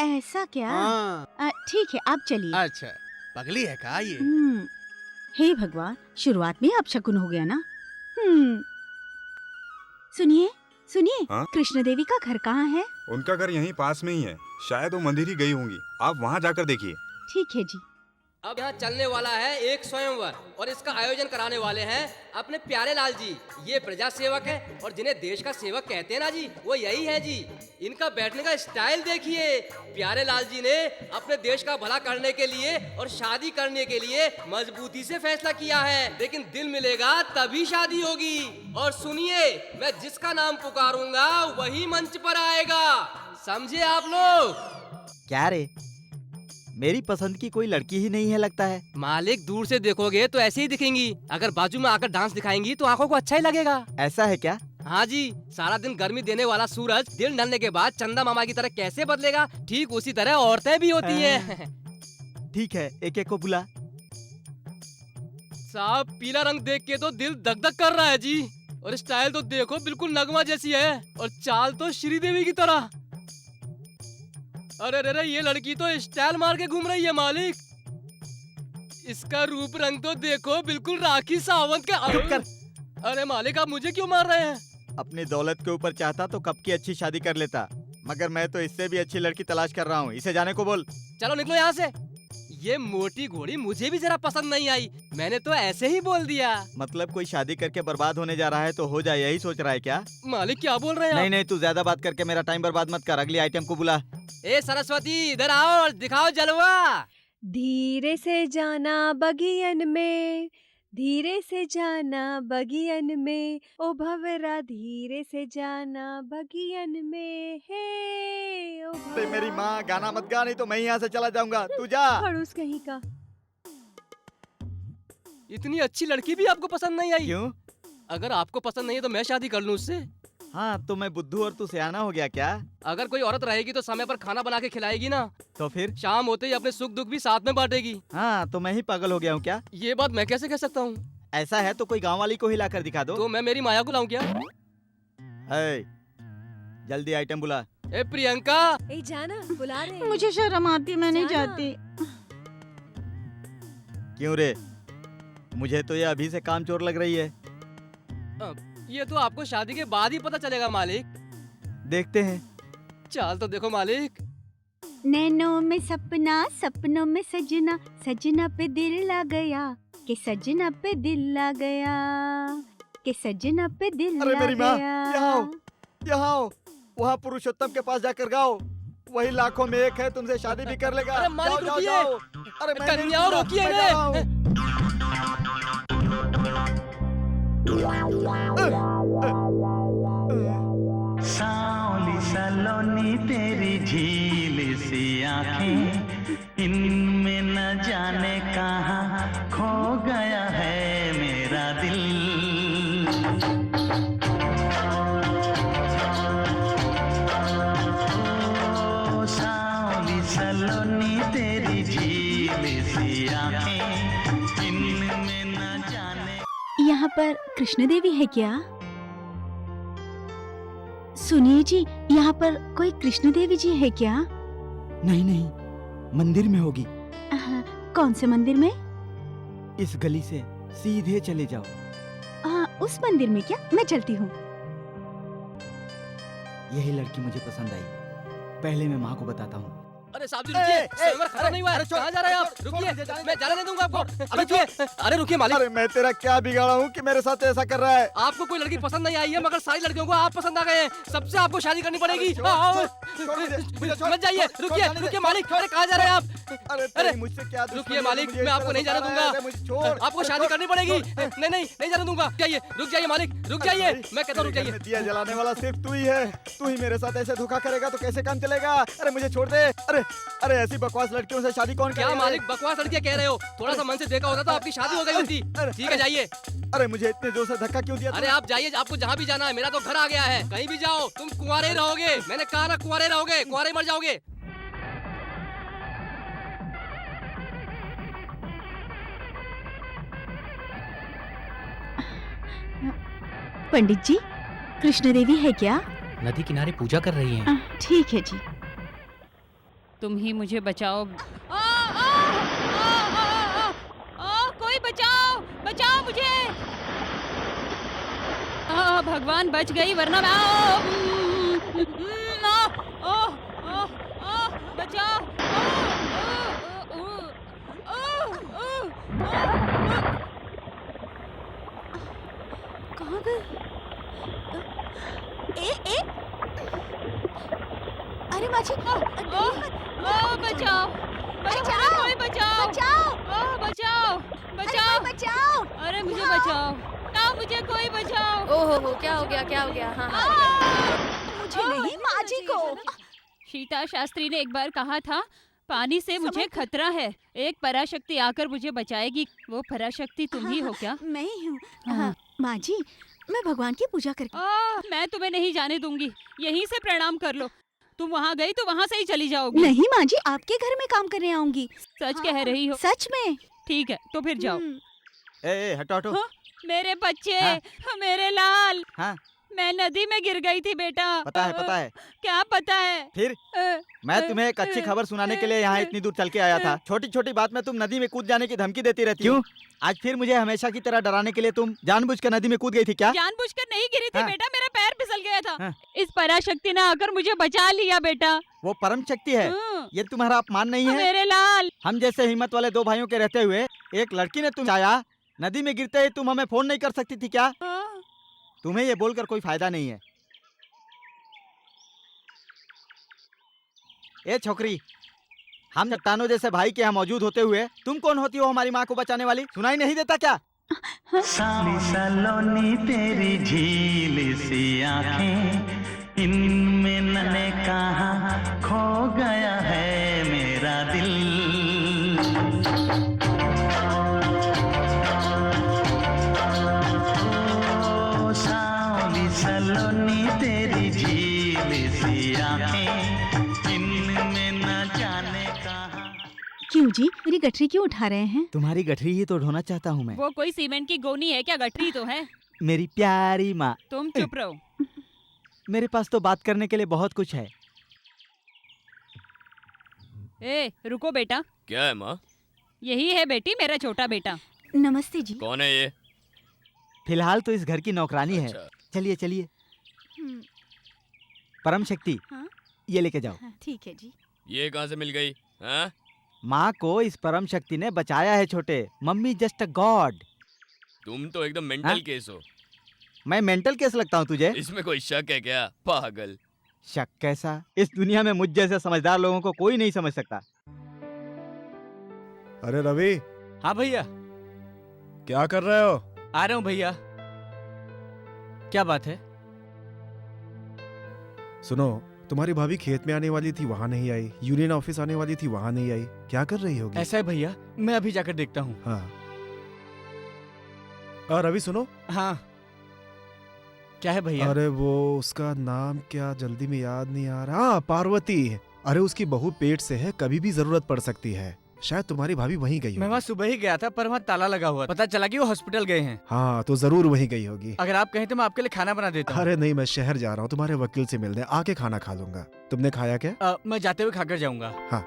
ऐसा क्या? हाँ। ठीक है, आप चलिए। अच्छा, पगली है का ये? हे भगवान, शुरुआत में अब शकुन हो गया ना। सुनिए सुनिए, हाँ? कृष्ण देवी का घर कहाँ है? उनका घर यहीं पास में ही है, शायद वो मंदिर ही गई होंगी, आप वहाँ जाकर देखिए। ठीक है जी। अब यहाँ चलने वाला है एक स्वयंवर और इसका आयोजन कराने वाले हैं अपने प्यारे लाल जी। ये प्रजा सेवक है और जिन्हें देश का सेवक कहते हैं ना जी, वो यही है जी। इनका बैठने का स्टाइल देखिए। प्यारे लाल जी ने अपने देश का भला करने के लिए और शादी करने के लिए मजबूती से फैसला किया है, लेकिन दिल मिलेगा तभी शादी होगी। और सुनिए, मैं जिसका नाम पुकारूंगा वही मंच पर आएगा, समझे आप लोग? क्या रे, मेरी पसंद की कोई लड़की ही नहीं है लगता है। मालिक, दूर से देखोगे तो ऐसे ही दिखेंगी, अगर बाजू में आकर डांस दिखाएंगी तो आंखों को अच्छा ही लगेगा। ऐसा है क्या? हाँ जी, सारा दिन गर्मी देने वाला सूरज दिन ढलने के बाद चंदा मामा की तरह कैसे बदलेगा, ठीक उसी तरह औरतें भी होती हैं। ठीक है, एक एक को बुला। साहब, पीला रंग देख के तो दिल धक धक कर रहा है जी, और स्टाइल तो देखो बिल्कुल नगमा जैसी है, और चाल तो श्रीदेवी की तरह। अरे रे, ये लड़की तो स्टाइल मार के घूम रही है मालिक। इसका रूप रंग तो देखो बिल्कुल राखी सावंत के। अरे मालिक, आप मुझे क्यों मार रहे हैं? अपनी दौलत के ऊपर चाहता तो कब की अच्छी शादी कर लेता, मगर मैं तो इससे भी अच्छी लड़की तलाश कर रहा हूँ। इसे जाने को बोल। चलो निकलो यहाँ से। ये मोटी घोड़ी मुझे भी जरा पसंद नहीं आई, मैंने तो ऐसे ही बोल दिया। मतलब कोई शादी करके बर्बाद होने जा रहा है तो हो जाए, यही सोच रहा है क्या? मालिक, क्या बोल रहे हैं? नहीं नहीं, तू ज्यादा बात करके मेरा टाइम बर्बाद मत कर। अगली आइटम को बुला। ए सरस्वती, इधर आओ और दिखाओ जलवा। धीरे से जाना बगियन में, धीरे से जाना बगियन में, ओ भवरा धीरे से जाना बगियन में, हे ओ अरे मेरी माँ, गाना मत गा, नहीं तो मैं यहाँ से चला जाऊंगा। तू जा। खड़ूस कहीं का। इतनी अच्छी लड़की भी आपको पसंद नहीं आई? क्यों? अगर आपको पसंद नहीं है तो मैं शादी कर लूं उससे। हाँ, तो मैं बुद्धू और तू सियाना हो गया क्या? अगर कोई औरत रहेगी तो समय पर खाना बना के खिलाएगी ना, तो फिर शाम होते ही अपने सुख दुख भी साथ में बांटेगी। हाँ, तो मैं ही पागल हो गया हूँ क्या? ये बात मैं कैसे कह सकता हूँ? ऐसा है तो कोई गांव वाली को हिला कर दिखा दो। तो मैं मेरी माया को लाऊं क्या? जल्दी आइटम बुला। ए प्रियंका, ए जाना, बुला रहे हैं। मुझे शर्म आती, मैं नहीं जाना। जाती। क्यों रे, मुझे तो ये अभी से काम चोर लग रही है। ये तो आपको शादी के बाद ही पता चलेगा मालिक। देखते हैं। चाल तो देखो मालिक। नैनों में सपना, सपनों में सजना, सजना पे दिल लग गया, कि सजना पे दिल लग गया, कि सजना पे दिल अरे लग मेरी माँ, गया। यहाँ आओ, यहाँ आओ। वहाँ पुरुषोत्तम के पास जाकर गाओ, वही लाखों में एक है, तुमसे शादी भी कर लेगा। अरे मालिक, जाओ, रुकिए। जाओ, जाओ। अरे मैं नहीं कन्याओं, सुनता, रोकिए मैं रे। जा रहा हूँ। सांवली सलोनी तेरी झील सी आंखें, इनमें न जाने कहाँ खो गया है मेरा दिल। ओ सांवली सलोनी तेरी झील सी आंखें, इनमें न जाने। यहाँ पर कृष्ण देवी है क्या? सुनिए जी, यहाँ पर कोई कृष्ण देवी जी है क्या? नहीं नहीं, मंदिर में होगी। कौन से मंदिर में? इस गली से सीधे चले जाओ। उस मंदिर में क्या? मैं चलती हूँ। यही लड़की मुझे पसंद आई, पहले मैं माँ को बताता हूँ। अरे साहब जी रुकिए, स्वयंवर खत्म नहीं हुआ है। कहाँ जा रहे हैं आप? रुकिए, मैं जाने नहीं दूंगा आपको। रुकिए, अरे रुकिए मालिक। अरे मैं तेरा क्या बिगाड़ा हूँ कि मेरे साथ ऐसा कर रहा है? आपको कोई लड़की पसंद नहीं आई है, मगर सारी लड़कियों को आप पसंद आ गए हैं। सबसे आपको शादी करनी पड़ेगी। मत जाइए, रुकिए रुकिए मालिक। अरे कहाँ जा रहे हैं आप? अरे मुझसे क्या? रुकिए मालिक, मैं आपको नहीं जाने दूंगा। आपको शादी करनी पड़ेगी। नहीं नहीं, नहीं जाने दूंगा। जाइए, रुक जाइए मालिक, रुक जाइए। मैं कहता हूँ रुक जाइए। दिया जलाने वाला सिर्फ तू ही है। तू ही मेरे साथ ऐसे धोखा करेगा तो कैसे काम चलेगा? अरे मुझे छोड़ दे। अरे अरे, ऐसी बकवास लड़कियों से शादी कौन करेगा? क्या मालिक, बकवास लड़कियां कह रहे हो? थोड़ा सा मन से देखा होता तो आपकी शादी हो गई होती। ठीक है, जाइए। अरे मुझे इतने जोर से धक्का क्यों दिया? अरे आप जाइए, आपको जहाँ भी जाना है। मेरा तो घर आ गया है, कहीं भी जाओ, तुम कुंवारे ही रहोगे। मैंने कहा ना, कुंवारे रहोगे, कुंवारे मर जाओगे। पंडित जी, कृष्ण देवी है क्या? नदी किनारे पूजा कर रही हैं। ठीक है जी। तुम ही मुझे बचाओ। कोई बचाओ, बचाओ मुझे। भगवान बच गई, वरना मैं बचाओ। कहाँ गए? ए अरे माँ जी, बचाओ, बचाओ, कोई बचाओ, बचाओ, बचाओ, बचाओ। अरे मुझे बचाओ, ना मुझे कोई बचाओ। ओहो, क्या हो गया, क्या हो गया? हाँ। मुझे नहीं, माँ जी को। सीता शास्त्री ने एक बार कहा था, पानी से मुझे खतरा है, एक पराशक्ति आकर मुझे बचाएगी। वो पराशक्ति तुम ही हो क्या? मैं ही हूँ। माँ जी, मैं भगवान की पूजा करके। मैं तुम्हें नहीं जाने दूंगी, यहीं से प्रणाम कर लो। तुम वहाँ गई तो वहाँ से ही चली जाओगी। नहीं माँ जी, आपके घर में काम करने आऊंगी। सच कह रही हो? सच में। ठीक है, तो फिर जाओ। हटो हटो। मेरे बच्चे, मेरे लाल। हाँ? मैं नदी में गिर गई थी बेटा। पता है, पता है। क्या पता है? फिर मैं तुम्हें एक अच्छी खबर सुनाने के लिए यहाँ इतनी दूर चल के आया था। छोटी छोटी बात में तुम नदी में कूद जाने की धमकी देती रहती। क्यों? आज फिर मुझे हमेशा की तरह डराने के लिए तुम जानबूझकर नदी में कूद गई थी क्या? जानबूझकर नहीं गिरी थी बेटा, मेरा पैर फिसल गया था। इस पराशक्ति ने आकर मुझे बचा लिया बेटा। वो परम शक्ति है, ये तुम्हारा अपमान नहीं है? मेरे लाल, हम जैसे हिम्मत वाले दो भाइयों के रहते हुए एक लड़की ने तुम चाहा, नदी में गिरते ही तुम हमें फोन नहीं कर सकती थी क्या? तुम्हें ये बोलकर कोई फायदा नहीं है। ए छोकरी, हम चट्टानों जैसे भाई के यहाँ मौजूद होते हुए तुम कौन होती हो हमारी माँ को बचाने वाली? सुनाई नहीं देता क्या? साली सलोनी तेरी झील सी आंखें, इनमें नने कहाँ खो गया है मेरा दिल। ओ साली सलोनी तेरी झील सी आंखें, क्यों जी, मेरी गठरी क्यों उठा रहे हैं? तुम्हारी गठरी ही तो ढोना चाहता हूँ मैं। वो कोई सीमेंट की गोनी है क्या? गठरी तो है। मेरी प्यारी माँ। तुम चुप रहो। मेरे पास तो बात करने के लिए बहुत कुछ है। ए, रुको बेटा। क्या है माँ? यही है बेटी, मेरा छोटा बेटा। नमस्ते जी। कौन है ये? फिलहाल तो इस घर की नौकरानी है। चलिए चलिए। परम शक्ति, ये लेके जाओ। ठीक है जी। ये कहाँ से मिल गई? हाँ? माँ को इस परम शक्ति ने बचाया है छोटे। Mummy just a God. तुम तो एकदम मेंटल केस हो। मैं मेंटल केस लगता हूँ तुझे? इसमें कोई शक है क्या? पागल। शक कैसा? इस दुनिया में मुझ जैसे समझदार लोगों को कोई नहीं समझ सकता। अरे रवि। हाँ भैया। क्या कर रहे हो? आ रहा हूँ भैया। क्या बात है? सुनो, तुम्हारी भाभी खेत में आने वाली थी, वहाँ नहीं आई। यूनियन ऑफिस आने वाली थी, वहाँ नहीं आई। क्या कर रही होगी? ऐसा है भैया, मैं अभी जाकर देखता हूँ। हाँ। रवि सुनो। हाँ। क्या है भैया? अरे वो उसका नाम क्या जल्दी में याद नहीं आ रहा। हाँ, पार्वती। अरे उसकी बहू पेट से है, कभी भी जरूरत पड़ सकती है। शायद तुम्हारी भाभी वहीं गई। मैं वहाँ सुबह ही गया था, पर वहाँ ताला लगा हुआ। पता चला कि वो हॉस्पिटल गए हैं। हाँ, तो जरूर वहीं गई होगी। अगर आप कहें तो मैं आपके लिए खाना बना देता हूँ। अरे नहीं, मैं शहर जा रहा हूँ तुम्हारे वकील से मिलने, आके खाना खा लूंगा। तुमने खाया क्या? मैं जाते हुए खाकर जाऊंगा। हाँ।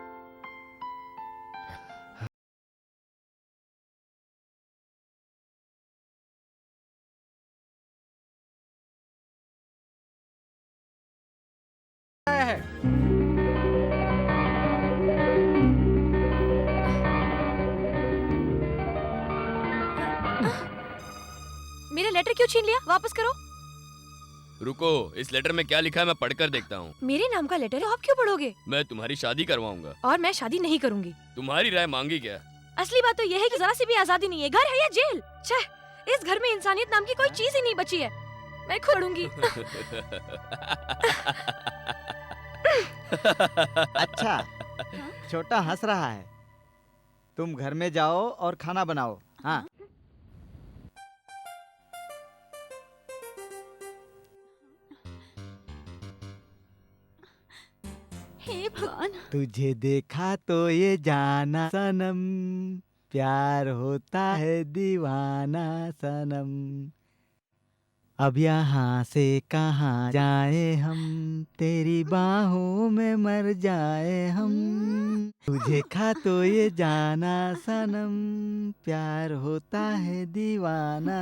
मेरा लेटर क्यों छीन लिया? वापस करो। रुको, इस लेटर में क्या लिखा है मैं पढ़कर देखता हूँ। मेरे नाम का लेटर है, आप क्यों पढ़ोगे? मैं तुम्हारी शादी करवाऊंगा। और मैं शादी नहीं करूंगी। तुम्हारी राय मांगी क्या? असली बात तो यह है कि जरा सी भी आजादी नहीं है। घर है या जेल? छह, इस घर में इंसानियत नाम की कोई चीज ही नहीं बची है। मैं खुद लड़ूंगी। अच्छा, छोटा हंस रहा है। तुम घर में जाओ और खाना बनाओ। हाँ। हे भगवान। तुझे देखा तो ये जाना सनम, प्यार होता है दीवाना सनम। अब यहाँ से कहाँ जाए हम, तेरी बाहों में मर जाए हम, तुझे खा तो ये जाना सनम, प्यार होता है दीवाना।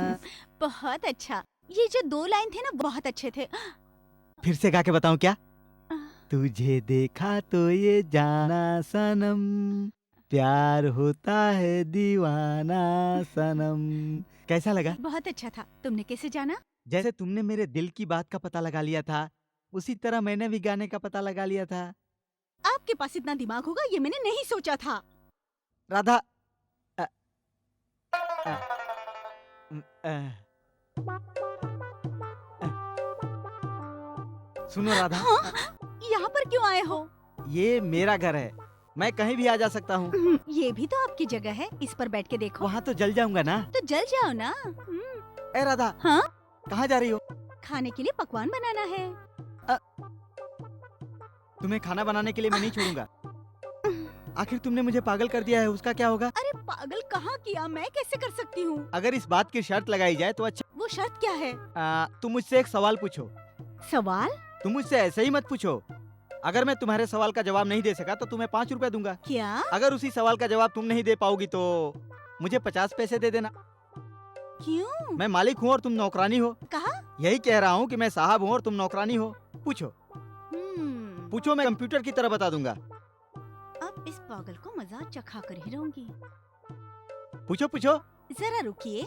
बहुत अच्छा। ये जो 2 लाइन थे ना बहुत अच्छे थे। फिर से गा के बताऊं क्या? तुझे देखा तो ये जाना सनम, प्यार होता है दीवाना सनम। कैसा लगा? बहुत अच्छा था। तुमने कैसे जाना? जैसे तुमने मेरे दिल की बात का पता लगा लिया था, उसी तरह मैंने भी गाने का पता लगा लिया था। आपके पास इतना दिमाग होगा ये मैंने नहीं सोचा था। राधा सुनो राधा। हाँ? यहाँ पर क्यों आए हो? ये मेरा घर है, मैं कहीं भी आ जा सकता हूँ। ये भी तो आपकी जगह है, इस पर बैठ के देखो। वहाँ तो जल जाऊंगा ना। तो जल जाओ ना। ए राधा। हाँ? कहाँ जा रही हो? खाने के लिए पकवान बनाना है। तुम्हें खाना बनाने के लिए मैं नहीं छोड़ूंगा। आखिर तुमने मुझे पागल कर दिया है, उसका क्या होगा? अरे पागल कहाँ किया, मैं कैसे कर सकती हूँ? अगर इस बात की शर्त लगाई जाए तो अच्छा। वो शर्त क्या है? तुम मुझसे एक सवाल पूछो। सवाल? तुम मुझसे ऐसे ही मत पूछो। अगर मैं तुम्हारे सवाल का जवाब नहीं दे सका तो तुम्हें 5 रुपए दूंगा। क्या? अगर उसी सवाल का जवाब तुम नहीं दे पाओगी तो मुझे 50 पैसे दे देना। क्यों? मैं मालिक हूँ और तुम नौकरानी हो। कहा? यही कह रहा हूँ कि मैं साहब हूँ और तुम नौकरानी हो। पूछो पूछो, मैं कंप्यूटर की तरह बता दूंगा। अब इस पागल को मजाक चखा कर ही रहूंगी। पूछो पूछो। जरा रुकिए।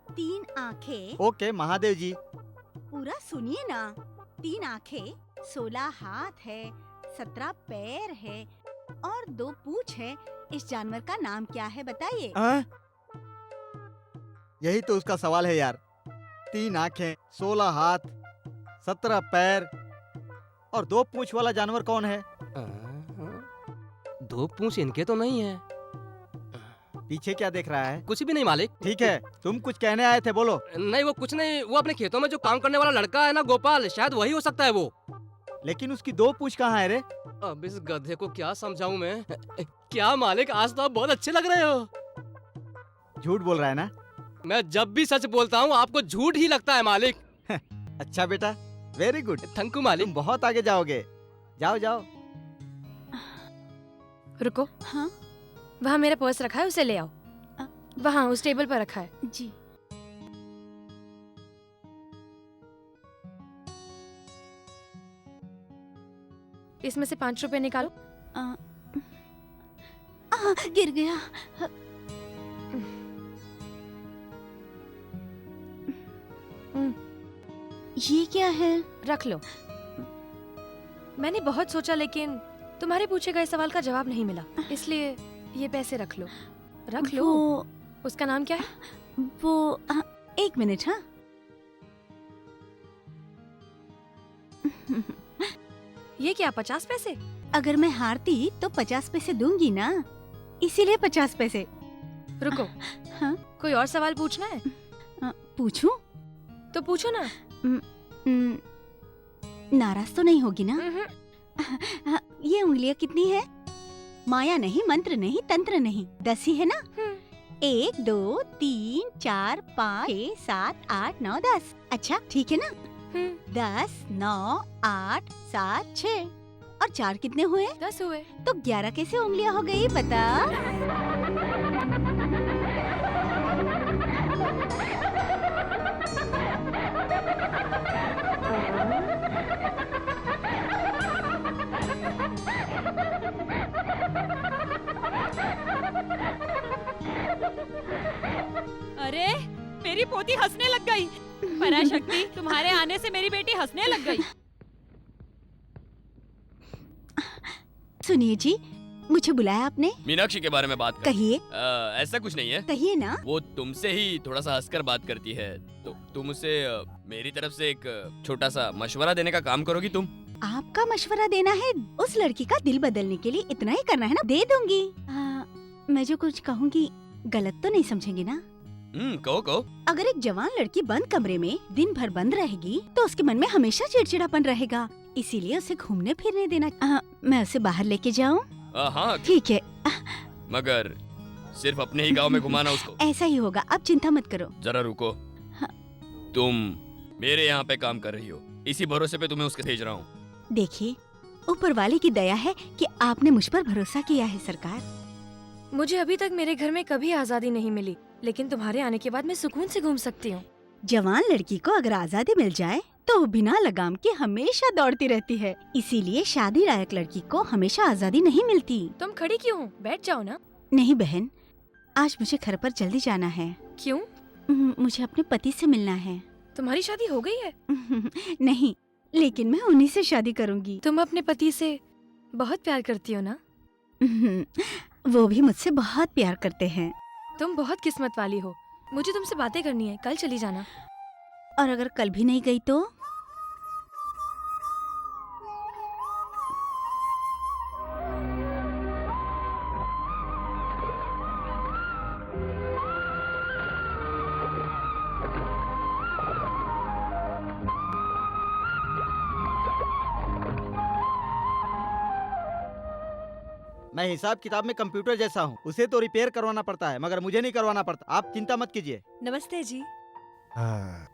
3 आँखें। ओके महादेव जी। पूरा सुनिए ना। 3 आँखें, 16 हाथ है, 17 पैर है और 2 पूंछ है। इस जानवर का नाम क्या है बताइए? यही तो उसका सवाल है यार। 3 आँखें, 16 हाथ, 17 पैर और 2 पूंछ वाला जानवर कौन है? 2 पूंछ इनके तो नहीं है। पीछे क्या देख रहा है? कुछ भी नहीं मालिक। ठीक है, तुम कुछ कहने आए थे, बोलो। नहीं वो कुछ नहीं, वो अपने खेतों में जो काम करने वाला लड़का है ना गोपाल, शायद वही हो सकता है वो। लेकिन उसकी 2 पूंछ कहाँ है रे? अब इस गधे को क्या समझाऊं मैं? क्या मालिक, आज तो आप बहुत अच्छे लग रहे हो। झूठ बोल रहा है ना? मैं जब भी सच बोलता हूँ आपको झूठ ही लगता है मालिक। अच्छा बेटा, वेरी गुड। थैंक यू मालिक। तुम बहुत आगे जाओगे। जाओ जाओ। रुको। हाँ? वहाँ मेरा पर्स रखा है, उसे ले आओ। वहाँ उस टेबल पर रखा है। जी। इसमें से 5 रुपए निकालो। गिर गया। ये क्या है? रख लो। मैंने बहुत सोचा लेकिन तुम्हारे पूछे गए सवाल का जवाब नहीं मिला, इसलिए ये पैसे रख लो। रख लो। उसका नाम क्या है? वो 1 मिनट। हाँ, ये क्या 50 पैसे? अगर मैं हारती तो 50 पैसे दूंगी ना, इसीलिए 50 पैसे। रुको। हाँ? कोई और सवाल पूछना है? पूछूं? तो पूछो ना। नाराज तो नहीं होगी ना? ये उंगलियां कितनी है? माया नहीं, मंत्र नहीं, तंत्र नहीं, 10 ही है ना? 1 2 3 4 5 6 7 8 9 10। अच्छा ठीक है ना? 10 9 8 7 6 और 4 कितने हुए? 10 हुए। तो 11 कैसे उंगलियां हो गई बता? अरे मेरी पोती हंसने लग गई। पराशक्ति, तुम्हारे आने से मेरी बेटी हंसने लग गई। सुनिए जी, मुझे बुलाया आपने? मीनाक्षी के बारे में बात कर। कहिए। ऐसा कुछ नहीं है। कहिए ना। वो तुमसे ही थोड़ा सा हंसकर बात करती है, तो तुम उसे मेरी तरफ से एक छोटा सा मशवरा देने का काम करोगी तुम? आपका मशवरा देना है? उस लड़की का दिल बदलने के लिए इतना ही करना है ना? दे दूंगी। मैं जो कुछ कहूँगी गलत तो नहीं समझेंगे ना? कहो कहो। अगर एक जवान लड़की बंद कमरे में दिन भर बंद रहेगी तो उसके मन में हमेशा चिड़चिड़ापन रहेगा, इसीलिए उसे घूमने फिरने देना। मैं उसे बाहर लेके जाऊँ? हाँ ठीक है। मगर सिर्फ अपने ही गांव में घुमाना उसको। ऐसा ही होगा, अब चिंता मत करो। जरा रुको। तुम मेरे यहाँ पे काम कर रही हो, इसी भरोसे पे तुम्हें उसके भेज रहा हूँ। देखिए, ऊपर वाले की दया है कि आपने मुझ पर भरोसा किया है सरकार। मुझे अभी तक मेरे घर में कभी आजादी नहीं मिली, लेकिन तुम्हारे आने के बाद मैं सुकून से घूम सकती हूँ। जवान लड़की को अगर आजादी मिल जाए तो वो बिना लगाम के हमेशा दौड़ती रहती है। इसीलिए शादी लायक लड़की को हमेशा आजादी नहीं मिलती। तुम खड़ी क्यों हो? बैठ जाओ ना। नहीं बहन, आज मुझे घर पर जल्दी जाना है। क्यों? मुझे अपने पति से मिलना है। तुम्हारी शादी हो गई है? नहीं, लेकिन मैं उन्हीं से शादी करूंगी। तुम अपने पति से बहुत प्यार करती हो ना? वो भी मुझसे बहुत प्यार करते हैं। तुम बहुत किस्मत वाली हो। मुझे तुमसे बातें करनी है, कल चली जाना। और अगर कल भी नहीं गई तो? मैं हिसाब किताब में कंप्यूटर जैसा हूँ, उसे तो रिपेयर करवाना पड़ता है मगर मुझे नहीं करवाना पड़ता। आप चिंता मत कीजिए। नमस्ते जी। हाँ,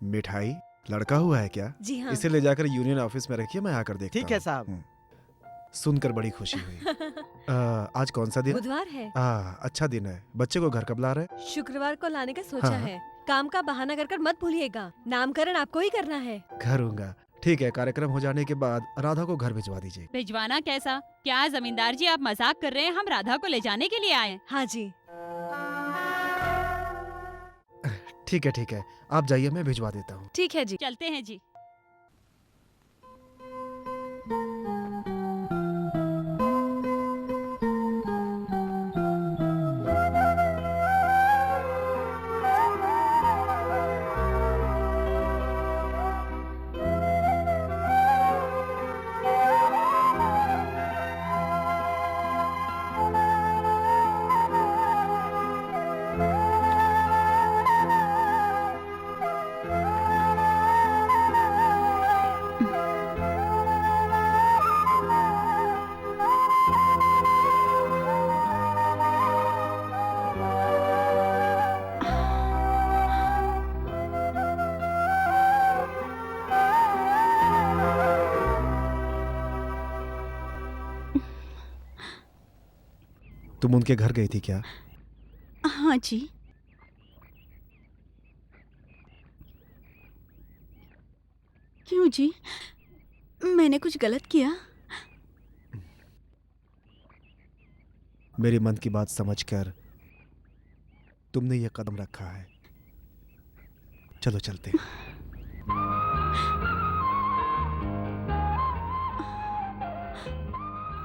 मिठाई लड़का हुआ है क्या? जी हाँ। इसे ले जाकर यूनियन ऑफिस में रखिए, मैं आकर देखता हूँ। ठीक है साहब। सुनकर बड़ी खुशी हुई। आज कौन सा दिन? बुधवार है। अच्छा दिन है। बच्चे को घर कब ला रहे? शुक्रवार को लाने का सोचा हाँ। है। काम का बहाना कर मत भूलिएगा, नामकरण आपको ही करना है। करूंगा। ठीक है, कार्यक्रम हो जाने के बाद राधा को घर भिजवा दीजिए। भिजवाना कैसा? क्या जमींदार जी आप मजाक कर रहे हैं? हम राधा को ले जाने के लिए आए। हाँ जी। ठीक है, आप जाइए, मैं भिजवा देता हूँ। ठीक है जी। चलते हैं जी। तुम उनके घर गई थी क्या? हाँ जी। क्यों जी? मैंने कुछ गलत किया? मेरे मन की बात समझकर तुमने ये कदम रखा है। चलो चलते हैं।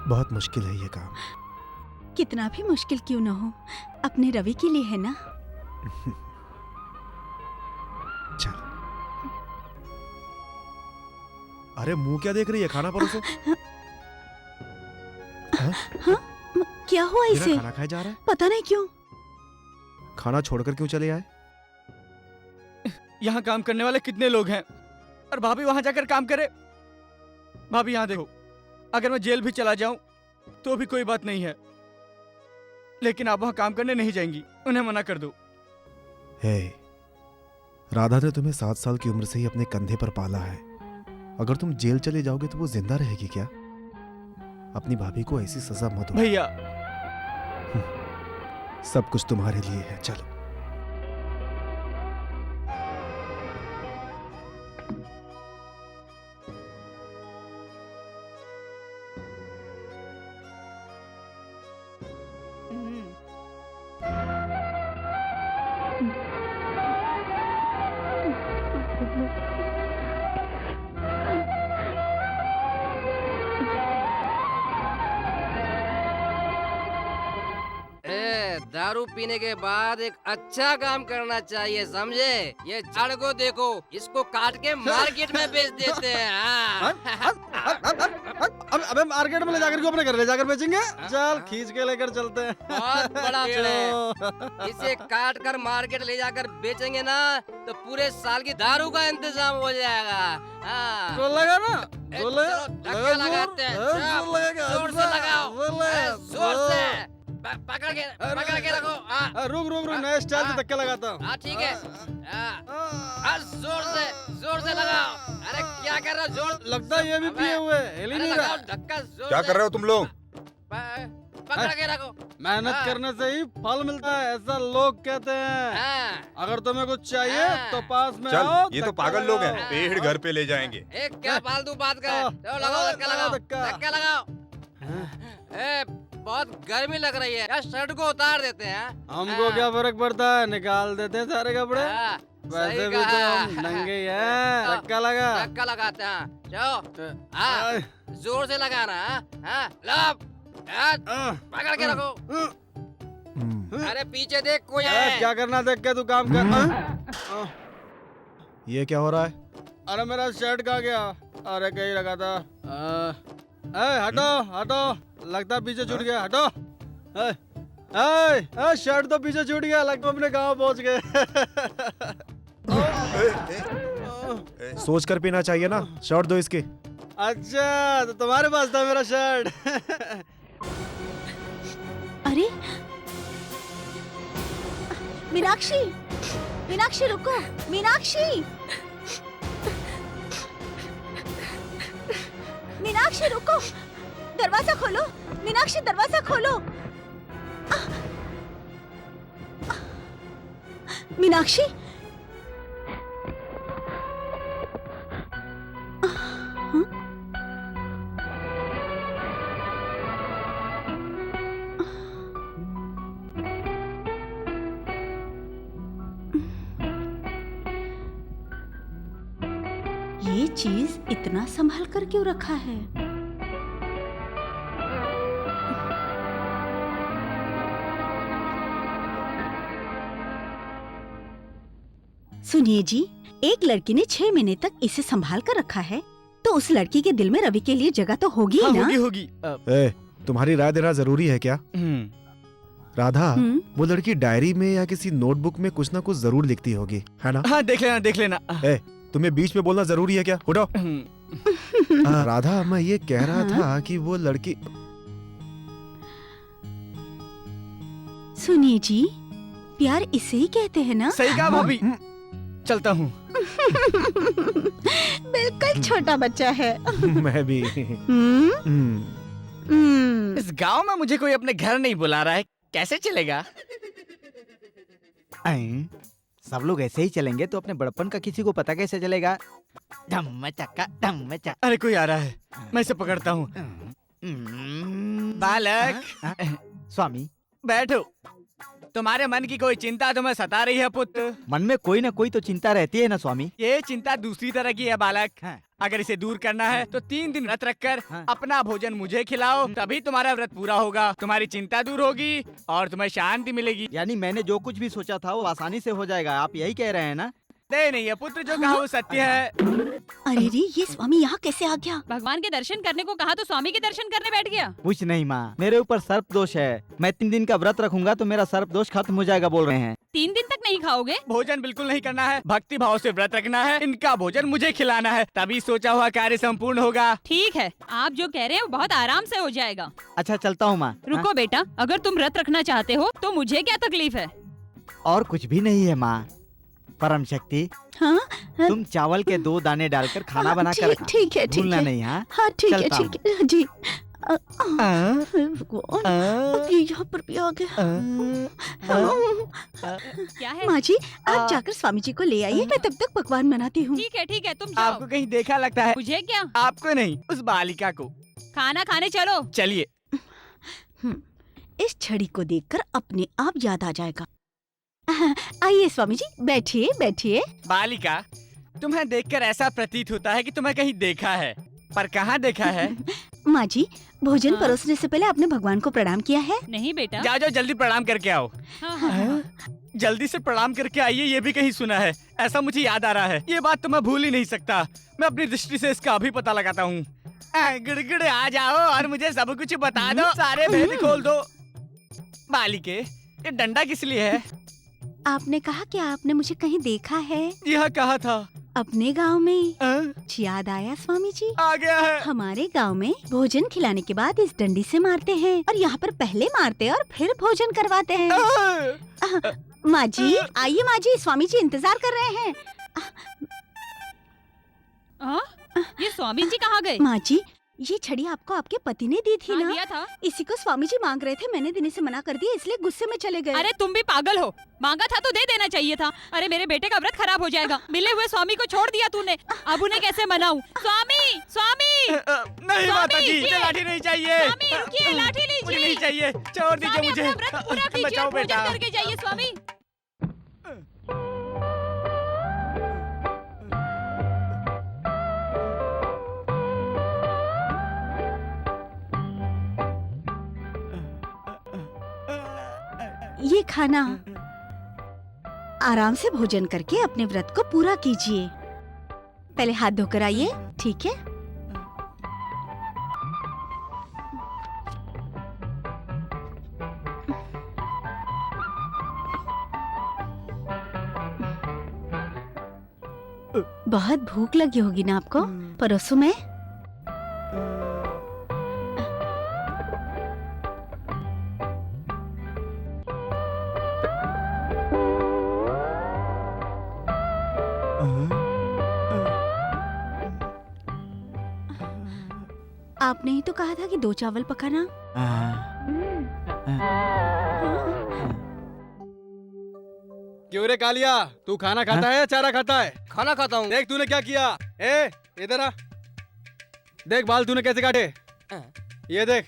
बहुत मुश्किल है ये काम। कितना भी मुश्किल क्यों न हो, अपने रवि के लिए है ना। चल। अरे मुंह क्या देख रही है? खाना परोसो। हाँ? क्या हुआ इसे? खाना खाया जा रहा है? पता नहीं क्यों। खाना छोड़कर क्यों चले आए? यहाँ काम करने वाले कितने लोग हैं और भाभी वहां जाकर काम करे। भाभी यहाँ देखो, अगर मैं जेल भी चला जाऊं तो भी कोई बात नहीं है, लेकिन आप वहां काम करने नहीं जाएंगी। उन्हें मना कर दो। हे, राधा ने तुम्हें 7 साल की उम्र से ही अपने कंधे पर पाला है। अगर तुम जेल चले जाओगे तो वो जिंदा रहेगी क्या? अपनी भाभी को ऐसी सजा मत दो। भैया, सब कुछ तुम्हारे लिए है। चलो। दारू पीने के बाद एक अच्छा काम करना चाहिए, समझे? ये झाड़ को देखो, इसको काट के मार्केट में बेच देते हैं। अबे मार्केट में ले जाकर क्यों अपने घर ले जाकर बेचेंगे? चल खींच के लेकर चलते हैं। बहुत बड़ा पेड़ है। इसे काट कर मार्केट ले जाकर बेचेंगे ना तो पूरे साल की दारू का इंतजाम हो जाएगा। तो लगा ना? तो लगा लगाते हैं। जोर से लगाओ, जोर से पकड़ के रखो। रुक रुक रुक, नए स्टाइल से धक्का लगाता हूँ। हाँ ठीक है। जोर से लगाओ। अरे क्या कर रहा हो? जोर लगता है ये भी पिए हुए, हिल ही नहीं रहा। धक्का जोर क्या कर रहे हो तुम लोग? पकड़ के रखो। मेहनत करने से ही फल मिलता है, ऐसा लोग कहते हैं। अगर तुम्हें कुछ चाहिए तो पास में आओ। चल, ये तो पागल लोग हैं, पेड़ घर पे ले जाएंगे। एक क्या फालतू बात कर? चलो लगाओ, धक्का लगाओ, धक्का लगाओ। बहुत गर्मी लग रही है यार, शर्ट को उतार देते हैं। हमको क्या फर्क पड़ता है, निकाल देते हैं सारे कपड़े। वैसे भी तो हम नंगे ही हैं। धक्का लगा, धक्का लगाते हैं। चलो जोर से लगाना। पकड़ के रखो। अरे पीछे देख, कोई है। क्या करना देख के तू काम कर। ये क्या हो रहा है? अरे मेरा शर्ट कहाँ गया? अरे कहीं रखा था। हटो हटो, लगता है पीछे छूट गया। हटो। शर्ट तो पीछे छूट गया, लगता अपने गांव पहुंच गए। सोच कर पीना चाहिए ना, शर्ट दो इसकी। अच्छा, तो तुम्हारे पास था मेरा शर्ट। अरे मीनाक्षी, मीनाक्षी रुको, मीनाक्षी, मीनाक्षी रुको, दरवाजा खोलो, मीनाक्षी दरवाजा खोलो। मीनाक्षी, ये चीज इतना संभाल कर क्यों रखा है? सुनिए जी, एक लड़की ने 6 महीने तक इसे संभाल कर रखा है, तो उस लड़की के दिल में रवि के लिए जगह तो होगी ही ना? होगी। तुम्हारी राय देना जरूरी है क्या? राधा, वो लड़की डायरी में या किसी नोटबुक में कुछ ना कुछ जरूर लिखती होगी, है ना? हाँ, देख लेना, देख लेना। तुम्हें बीच में बोलना जरूरी है क्या? उठो। राधा, मैं ये कह रहा था कि वो लड़की। सुनिए जी, प्यार इसे ही कहते हैं ना? सही कहा भाभी। चलता हूँ। बिल्कुल छोटा बच्चा है। मैं भी। इस गांव में मुझे कोई अपने घर नहीं बुला रहा है, कैसे चलेगा? सब लोग ऐसे ही चलेंगे तो अपने बड़पन का किसी को पता कैसे चलेगा? धम्म चक्का धम्म चक्का। अरे कोई आ रहा है, मैं इसे पकड़ता हूँ। बालक, स्वामी बैठो। तुम्हारे मन की कोई चिंता तुम्हें सता रही है पुत्र? मन में कोई ना कोई तो चिंता रहती है ना स्वामी। ये चिंता दूसरी तरह की है बालक। अगर इसे दूर करना है तो 3 दिन व्रत रखकर अपना भोजन मुझे खिलाओ, तभी तुम्हारा व्रत पूरा होगा, तुम्हारी चिंता दूर होगी और तुम्हें शांति मिलेगी। यानी मैंने जो कुछ भी सोचा था वो आसानी से हो जाएगा, आप यही कह रहे हैं ना? नहीं है पुत्र, जो कहा वो सत्य है। अरे रे, ये स्वामी यहाँ कैसे आ गया? भगवान के दर्शन करने को कहा तो स्वामी के दर्शन करने बैठ गया। कुछ नहीं माँ, मेरे ऊपर सर्प दोष है। मैं 3 दिन का व्रत रखूंगा तो मेरा सर्प दोष खत्म हो जाएगा बोल रहे हैं। 3 दिन तक नहीं खाओगे? भोजन बिल्कुल नहीं करना है, भक्ति भाव से व्रत रखना है, इनका भोजन मुझे खिलाना है, तभी सोचा हुआ कार्य संपूर्ण होगा। ठीक है, आप जो कह रहे हैं वो बहुत आराम से हो जाएगा। अच्छा चलता हूँ माँ। रुको बेटा, अगर तुम व्रत रखना चाहते हो तो मुझे क्या तकलीफ है? और कुछ भी नहीं है माँ। परम शक्ति, हाँ? तुम चावल के 2 दाने डालकर खाना बना कर रखना। ठीक है, ठीक भूलना है। नहीं। हाँ हाँ ठीक है, चलता ठीक है जी। अब ये यहाँ पर भी आ गया। क्या है? माँ जी, आप जाकर स्वामी जी को ले आइए, मैं तब तक पकवान बनाती हूँ। ठीक है, तुम जाओ। आपको कहीं देखा लगता है? मुझे क्या? आपको नहीं, उस बालिका को। खाना खाने चलो। चलिए। इस छड़ी को देखकर अपने आप याद आ जाएगा। आइए स्वामी जी, बैठिए बैठिए। बालिका, तुम्हें देखकर ऐसा प्रतीत होता है कि तुम्हें कहीं देखा है, पर कहाँ देखा है? माँ जी, भोजन परोसने से पहले आपने भगवान को प्रणाम किया है? नहीं बेटा। जाओ जाओ, जल्दी प्रणाम करके आओ। जल्दी से प्रणाम करके आइए, ये भी कहीं सुना है, ऐसा मुझे याद आ रहा है। ये बात तो मैं भूल ही नहीं सकता, मैं अपनी दृष्टि से इसका अभी पता लगाता हूँ। गिड़गिड़ आ जाओ और मुझे सब कुछ बता दो, सारे भेद खोल दो। बालिके, ये डंडा किस लिए है? आपने कहा कि आपने मुझे कहीं देखा है। यह कहा था। अपने गांव में याद आया स्वामी जी? आ गया है। हमारे गांव में भोजन खिलाने के बाद इस डंडी से मारते हैं और यहाँ पर पहले मारते और फिर भोजन करवाते हैं। माँ जी आइए, माँ जी, स्वामी जी इंतजार कर रहे हैं। ये स्वामी जी कहाँ गए? माँ जी ये छड़ी आपको आपके पति ने दी थी हाँ, ना? दिया था। इसी को स्वामी जी मांग रहे थे, मैंने देने से मना कर दिया, इसलिए गुस्से में चले गए। अरे तुम भी पागल हो, मांगा था तो दे देना चाहिए था। अरे मेरे बेटे का व्रत खराब हो जाएगा। मिले हुए स्वामी को छोड़ दिया तूने, अब उन्हें कैसे मनाऊं? स्वामी स्वामी नहीं माता जी, मुझे लाठी नहीं चाहिए। स्वामी रुकिए, लाठी लीजिए। मुझे नहीं चाहिए, छोड़ दीजिए स्वामी, मुझे। अपना व्रत पूरा कीजिए और बचाओ भोजन बेटा। करके जाइए स्वामी। ये खाना आराम से भोजन करके अपने व्रत को पूरा कीजिए। पहले हाथ धोकर आइए, ठीक है? बहुत भूख लगी होगी ना आपको? परोसो में? आपने ही तो कहा था कि 2 चावल पकाना। क्यों रे कालिया, तू खाना खाता है या चारा खाता है? खाना खाता हूँ। देख तूने क्या किया। ए इधर आ, देख बाल तूने कैसे काटे। ये देख,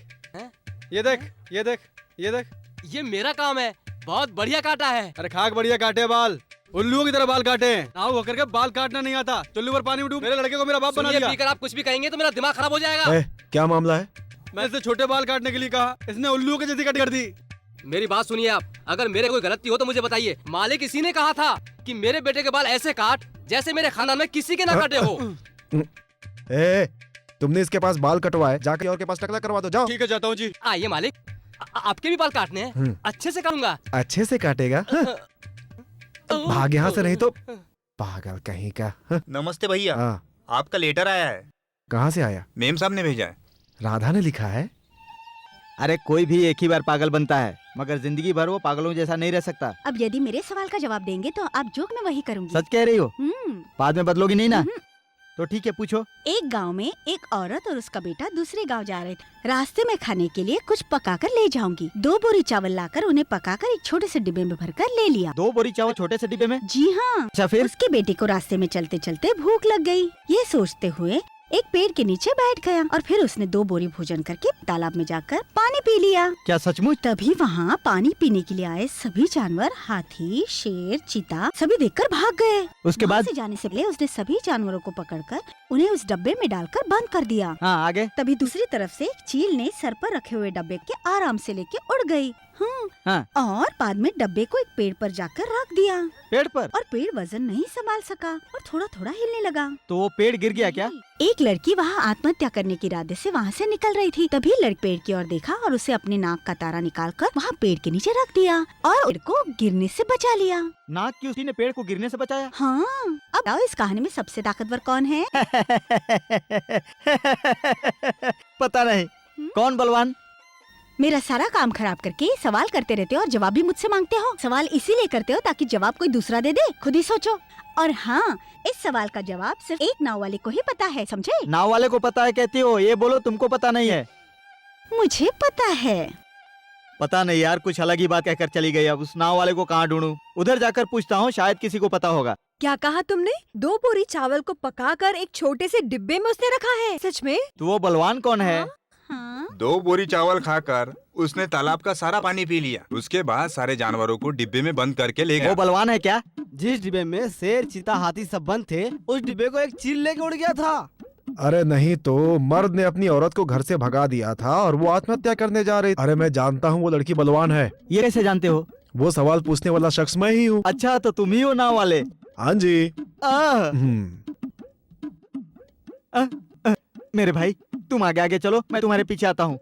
ये देख, ये देख, ये देख। ये मेरा काम है, बहुत बढ़िया काटा है। अरे खाक बढ़िया काटे बाल, उल्लुओं की तरह बाल काटे हैं। नाव होकर के बाल काटना नहीं आता। चुल्लू पर पानी में डूब, मेरे लड़के को मेरा बाप बना सुनिए, दिया। पीकर आप कुछ भी कहेंगे तो मेरा दिमाग खराब हो जाएगा। क्या मामला है? मैं इसे छोटे बाल काटने के लिए कहा, इसने उल्लुओं के जैसी कट कर दी। मेरी बात सुनिए आप, अगर मेरे कोई गलती हो तो मुझे बताइए। मालिक इसी ने कहा था कि मेरे बेटे के बाल ऐसे काट जैसे मेरे खानदान में किसी के ना काटे हो। ए, तुमने इसके पास बाल कटवाए, जाके और के पास टकला करवा दो, जाओ। ठीक है, जाता हूँ जी। आइए मालिक, आपके भी बाल काटने हैं, अच्छे से काटूंगा। अच्छे से काटेगा? भाग यहाँ से, नहीं तो पागल कहीं का। नमस्ते भैया, आपका लेटर आया है। कहाँ से आया? मेम साहब ने भेजा है। राधा ने लिखा है? अरे कोई भी एक ही बार पागल बनता है, मगर जिंदगी भर वो पागलों जैसा नहीं रह सकता। अब यदि मेरे सवाल का जवाब देंगे तो आप जोक में वही करूंगी। सच कह रही हो? बाद में बदलोगी नहीं ना? तो ठीक है, पूछो। एक गांव में एक औरत और उसका बेटा दूसरे गांव जा रहे थे। रास्ते में खाने के लिए कुछ पकाकर ले जाऊंगी। 2 बोरी चावल लाकर उन्हें पकाकर एक छोटे से डिब्बे में भरकर ले लिया। 2 बोरी चावल छोटे से डिब्बे में? जी हाँ। अच्छा फिर? उसके बेटे को रास्ते में चलते चलते भूख लग गई। ये सोचते हुए एक पेड़ के नीचे बैठ गया और फिर उसने 2 बोरी भोजन करके तालाब में जाकर पानी पी लिया। क्या सचमुच? तभी वहाँ पानी पीने के लिए आए सभी जानवर, हाथी, शेर, चीता, सभी देखकर भाग गए। उसके बाद? से जाने से पहले उसने सभी जानवरों को पकड़कर उन्हें उस डब्बे में डालकर बंद कर दिया। हाँ, आगे? तभी दूसरी तरफ से एक चील ने सर पर रखे हुए डब्बे के आराम से लेके उड़ गई। हाँ। और बाद में डब्बे को एक पेड़ पर जाकर रख दिया। पेड़ पर? और पेड़ वजन नहीं संभाल सका और थोड़ा थोड़ा हिलने लगा। तो वो पेड़ गिर गया क्या? एक लड़की वहाँ आत्महत्या करने के इरादे से वहाँ से निकल रही थी। तभी लड़की पेड़ की ओर देखा और उसे अपने नाक का तारा निकालकर वहाँ पेड़ के नीचे रख दिया और पेड़ को गिरने से बचा लिया। नाक की उसी ने पेड़ को गिरने से बचाया? हाँ। अब बताओ इस कहानी में सबसे ताकतवर कौन है? पता नहीं। कौन बलवान? मेरा सारा काम खराब करके सवाल करते रहते हो और जवाब भी मुझसे मांगते हो। सवाल इसीलिए करते हो ताकि जवाब कोई दूसरा दे दे, खुद ही सोचो। और हाँ, इस सवाल का जवाब सिर्फ एक नाव वाले को ही पता है, समझे? नाव वाले को पता है कहती हो, ये बोलो तुमको पता नहीं है। मुझे पता है। पता नहीं यार, कुछ अलग ही बात कहकर चली गई। अब उस नाव वाले को कहाँ ढूंढूं? उधर जाकर पूछता हूँ, शायद किसी को पता होगा। क्या कहा तुमने? 2 बोरी चावल को पकाकर एक छोटे से डिब्बे में उसने रखा है? सच में? तो वो बलवान कौन है? 2 बोरी चावल खाकर उसने तालाब का सारा पानी पी लिया। उसके बाद सारे जानवरों को डिब्बे में बंद करके ले गया। वो बलवान है क्या? जिस डिब्बे में शेर, चीता, हाथी सब बंद थे, उस डिब्बे को एक चील लेके उड़ गया था। अरे नहीं तो मर्द ने अपनी औरत को घर से भगा दिया था और वो आत्महत्या करने जा रही। अरे मैं जानता हूँ वो लड़की बलवान है। ये कैसे जानते हो? वो सवाल पूछने वाला शख्स मैं ही हूँ। अच्छा, तो तुम ही हो नाव वाले? हाँ जी। मेरे भाई तुम आगे आगे चलो, मैं तुम्हारे पीछे आता हूँ।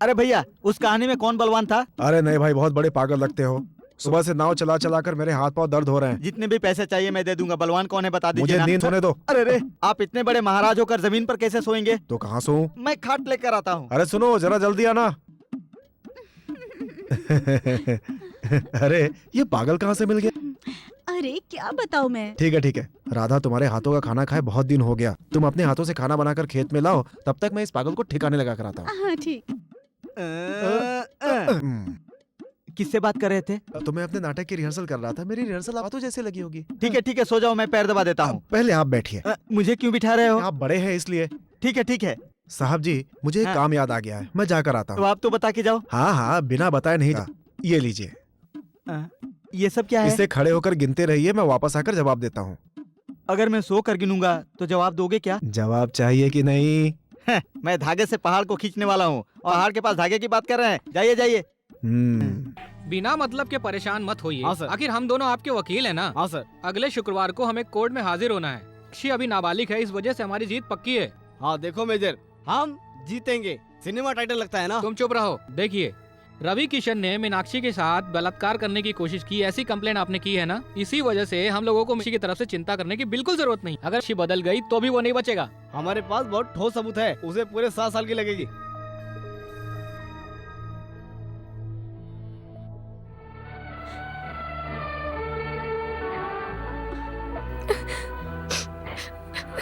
अरे भैया, उस कहानी में कौन बलवान था? अरे नहीं भाई, बहुत बड़े पागल लगते हो। सुबह से नाव चला चला कर मेरे हाथ पांव दर्द हो रहे हैं। जितने भी पैसे चाहिए मैं दे दूंगा। बलवान कौन है बता दीजिए मुझे ना। नींद सोने दो। अरे रे, आप इतने बड़े महाराज होकर जमीन पर कैसे सोएंगे? तो कहाँ सोऊं? मैं खाट लेकर आता हूँ। अरे सुनो, जरा जल्दी आना। अरे ये पागल कहाँ से मिल गया? अरे क्या बताऊं मैं। ठीक है राधा, तुम्हारे हाथों का खाना खाए बहुत दिन हो गया। तुम अपने हाथों से खाना बनाकर खेत में लाओ, तब तक मैं इस पागल को ठिकाने लगा कर आता हूँ। हाँ ठीक। किससे बात कर रहे थे? तो मैं अपने नाटक की रिहर्सल कर रहा था। मेरी रिहर्सल आपको जैसे लगी होगी। ठीक है, सो जाओ, मैं पैर दबा देता हूँ। पहले आप बैठिए। मुझे क्यों बिठा रहे हो? आप बड़े हैं इसलिए। ठीक है। साहब जी, मुझे एक काम याद आ गया है, मैं जाकर आता तो हूँ। आप तो बता के जाओ। हाँ, बिना बताए नहीं जा। ये लीजिए। ये सब क्या है? इससे खड़े होकर गिनते रहिए, मैं वापस आकर जवाब देता हूँ। अगर मैं सो कर गिनूंगा तो जवाब दोगे क्या? जवाब चाहिए कि नहीं? मैं धागे से पहाड़ को खींचने वाला हूँ और पहाड़ के पास धागे की बात कर रहे हैं। जाइए। बिना मतलब के परेशान मत होइए। हाँ सर। आखिर हम दोनों आपके वकील हैं ना। हाँ सर। अगले शुक्रवार को हमें कोर्ट में हाजिर होना है। साक्षी अभी नाबालिग है, इस वजह से हमारी जीत पक्की है। हाँ देखो मेजर, हम जीतेंगे। सिनेमा टाइटल लगता है ना। तुम चुप रहो। देखिए, रवि किशन ने मीनाक्षी के साथ बलात्कार करने की कोशिश की, ऐसी कंप्लेंट आपने की है ना। इसी वजह से हम लोगों को मीनाक्षी की तरफ से चिंता करने की बिल्कुल जरूरत नहीं। अगर शी बदल गई तो भी वो नहीं बचेगा। हमारे पास बहुत ठोस सबूत है, उसे पूरे 7 साल की लगेगी।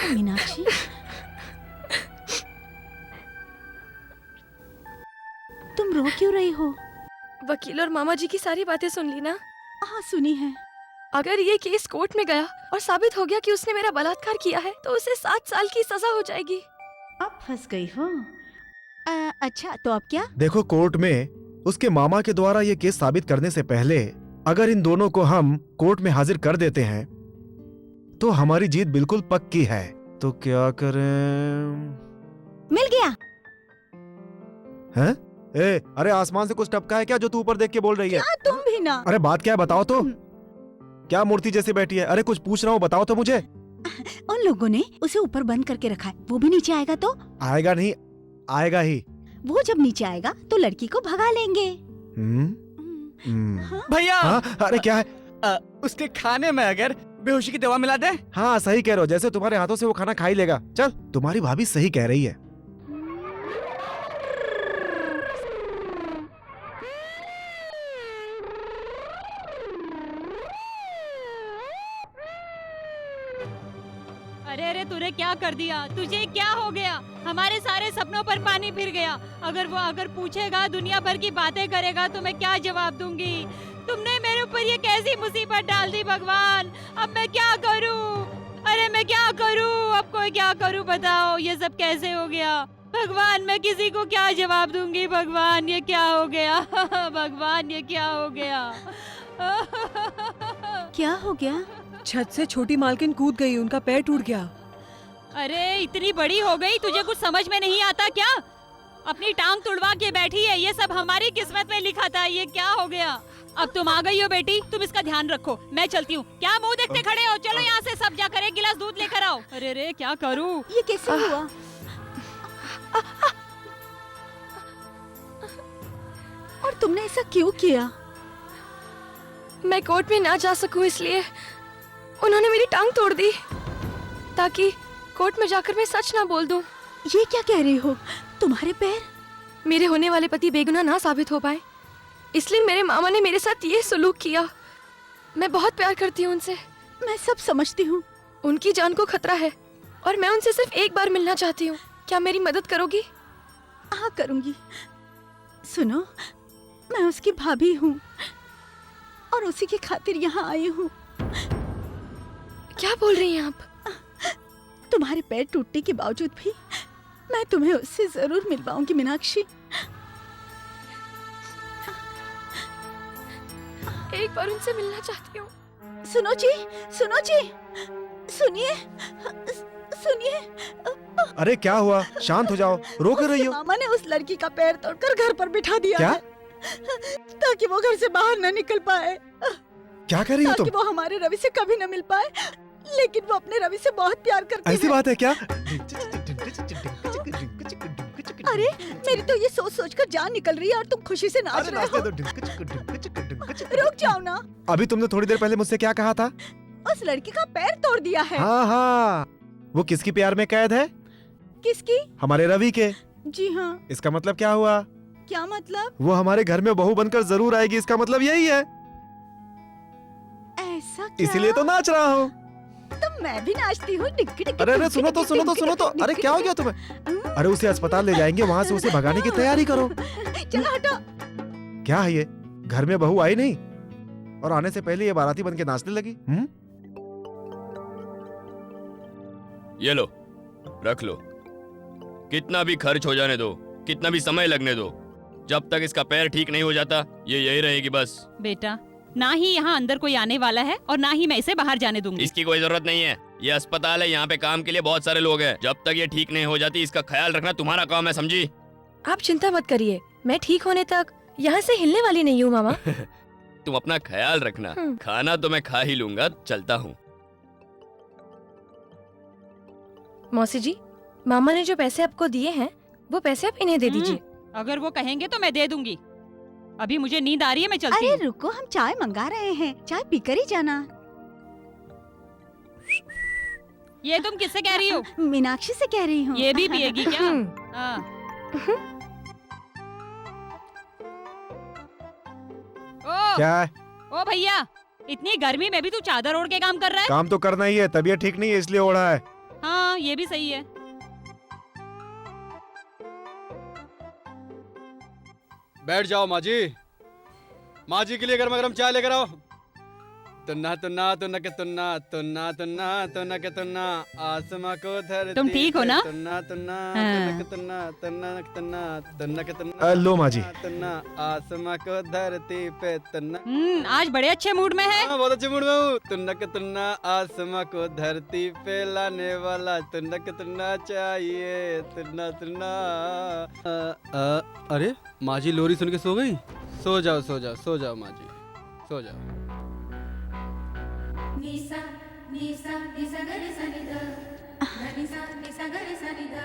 मीनाक्षी, तुम रो क्यों रही हो? वकील और मामा जी की सारी बातें सुन ली ना? हाँ सुनी है। अगर ये केस कोर्ट में गया और साबित हो गया कि उसने मेरा बलात्कार किया है तो उसे 7 साल की सजा हो जाएगी। अब फंस गई हो। अच्छा तो अब क्या? देखो, कोर्ट में उसके मामा के द्वारा ये केस साबित करने से पहले अगर इन दोनों को हम कोर्ट में हाजिर कर देते हैं तो हमारी जीत बिल्कुल पक्की है। तो क्या करें? मिल गया। हैं? अरे आसमान से कुछ टपका है क्या जो तू ऊपर देख के बोल रही है? क्या तुम भी ना? अरे बात क्या है बताओ तो। क्या मूर्ति जैसी बैठी है? अरे कुछ पूछ रहा हूँ, बताओ तो मुझे। उन लोगों ने उसे ऊपर बंद करके रखा है, वो भी नीचे आएगा तो? आएगा नहीं, आएगा ही। वो जब नीचे आएगा तो लड़की को भगा लेंगे। भैया। हाँ? अरे क्या है? उसके खाने में अगर बेहोशी की दवा मिला दे। हाँ सही कह रहे हो, जैसे तुम्हारे हाथों से वो खाना खा ही लेगा। चल, तुम्हारी भाभी सही कह रही है। अरे तूने क्या कर दिया? तुझे क्या हो गया? हमारे सारे सपनों पर पानी फिर गया। अगर पूछेगा, दुनिया भर की बातें करेगा तो मैं क्या जवाब दूंगी? तुमने मेरे ऊपर ये कैसी मुसीबत डाल दी भगवान। अब मैं क्या करूं? अरे मैं क्या करूं? अब कोई क्या करूं बताओ? ये सब कैसे हो गया? भगवान मैं किसी को क्या जवाब दूंगी? भगवान ये क्या हो गया? भगवान ये क्या हो गया? क्या हो गया? छत से छोटी मालकिन कूद गई, उनका पैर टूट गया। अरे इतनी बड़ी हो गई, तुझे कुछ समझ में नहीं आता क्या? अपनी टांग तुड़वा के बैठी है। ये सब हमारी किस्मत में लिखा था। ये क्या हो गया? अब तुम आ गई हो बेटी, तुम इसका ध्यान रखो। मैं चलती हूँ। क्या मुंह देखते खड़े हो? चलो यहाँ से सब जाकर एक गिलास दूध लेकर आओ। अरे रे क्या करूँ? ये कैसे हुआ? और तुमने ऐसा क्यों किया? मैं कोर्ट में ना जा सकूं इसलिए उन्होंने मेरी टांग तोड़ दी, ताकि कोर्ट में जाकर मैं सच ना बोल दूं। ये क्या कह रही हो? तुम्हारे पैर? मेरे होने वाले पति बेगुनाह ना साबित हो पाए, इसलिए मेरे मामा ने मेरे साथ ये सलूक किया। मैं बहुत प्यार करती हूँ उनसे। मैं सब समझती हूँ। उनकी जान को खतरा है और मैं उनसे सिर्फ एक बार मिलना चाहती हूँ। क्या मेरी मदद करोगी? हाँ करूँगी। सुनो, मैं उसकी भाभी हूँ और उसी की खातिर यहाँ आई हूँ। क्या बोल रही हैं आप? तुम्हारे पैर टूटने के बावजूद भी मैं तुम्हें उससे जरूर मिलवाऊंगी मीनाक्षी। एक बार उनसे मिलना चाहती हूँ। सुनो जी, सुनो जी, सुनिए, सुनिए। अरे क्या हुआ? शांत हो जाओ, रो कर रही हो? मामा ने उस लड़की का पैर तोड़कर घर पर बिठा दिया क्या? है, ताकि वो घर से बाहर न निकल पाए। क्या कर रही हो तुम? ताकि वो हमारे रवि से कभी न मिल पाए। लेकिन वो अपने रवि से बहुत प्यार करती है। ऐसी बात है क्या? अरे मेरी तो ये सोच सोच कर जान निकल रही है और तुम खुशी से नाच रहे हो। रुक जाओ ना। अभी तुमने थोड़ी देर पहले मुझसे क्या कहा था? उस लड़की का पैर तोड़ दिया है। हाँ हाँ, वो किसकी प्यार में कैद है? किसकी? हमारे रवि के। जी हाँ। इसका मतलब क्या हुआ? क्या मतलब? वो हमारे घर में बहू बनकर जरूर आएगी, इसका मतलब यही है। ऐसा क्या? इसीलिए तो नाच रहा हूँ। तो मैं भी नाचती हूँ। अरे सुनो तो। अरे क्या हो गया तुम्हें? अरे उसे अस्पताल ले जाएंगे, वहाँ से उसे भगाने की तैयारी करो। चलो हटो। क्या है ये? घर में बहू आई नहीं और आने से पहले ये बाराती बन के नाचने लगी। ये लो, रख लो। कितना भी खर्च हो जाने दो, कितना भी समय लगने दो, जब तक इसका पैर ठीक नहीं हो जाता ये यही रहेगी बस। बेटा, ना ही यहाँ अंदर कोई आने वाला है और ना ही मैं इसे बाहर जाने दूंगी। इसकी कोई जरूरत नहीं है, ये अस्पताल है, यहाँ पे काम के लिए बहुत सारे लोग हैं। जब तक ये ठीक नहीं हो जाती इसका ख्याल रखना तुम्हारा काम है, समझी? आप चिंता मत करिए, मैं ठीक होने तक यहाँ से हिलने वाली नहीं हूँ मामा। तुम अपना ख्याल रखना। खाना तो मैं खा ही लूंगा, चलता हूँ। मौसी जी, मामा ने जो पैसे आपको दिए हैं वो पैसे आप इन्हें दे दीजिए। अगर वो कहेंगे तो मैं दे दूंगी। अभी मुझे नींद आ रही है, मैं चलती अरे हूँ। रुको, हम चाय मंगा रहे हैं, चाय पीकर ही जाना। ये तुम किससे कह रही हो? मीनाक्षी से कह रही हूँ। ये भी पिएगी क्या? हाँ। क्या है? ओ भैया, इतनी गर्मी में भी तू चादर ओढ़ के काम कर रहा है? काम तो करना ही है, तबीयत ठीक नहीं है इसलिए ओढ़ा है। हाँ, ये भी सही है। बैठ जाओ माँ जी। माँ जी के लिए गर्मा गर्म चाय लेकर आओ। तुन्ना तुन्ना तुन्ना के तुन्ना तुन्ना तुन्ना तुन्ना के तुन्ना आसमां को धरती। तुम ठीक हो ना? तुन्ना तुन्ना हाँ। तुन्ना के तुन्ना तुन्ना के तुन्ना तुन्ना के तुन्ना। लो माँ जी। तुन्ना आसमां को धरती पे तुन्ना। आज बड़े अच्छे मूड में है। हाँ, बहुत अच्छे मूड में हूँ। तुन्ना के तुन्ना आसमां को धरती पे लाने वाला तुन्ना के तुन्ना चाहिए। तुन्ना तुन्ना। अरे माँ जी लोरी सुन के सो गई? सो जाओ सो जाओ सो जाओ माँ जी, सो जाओ। निसा निसा निसा गरे सनि द निसा निसा गरे सनि द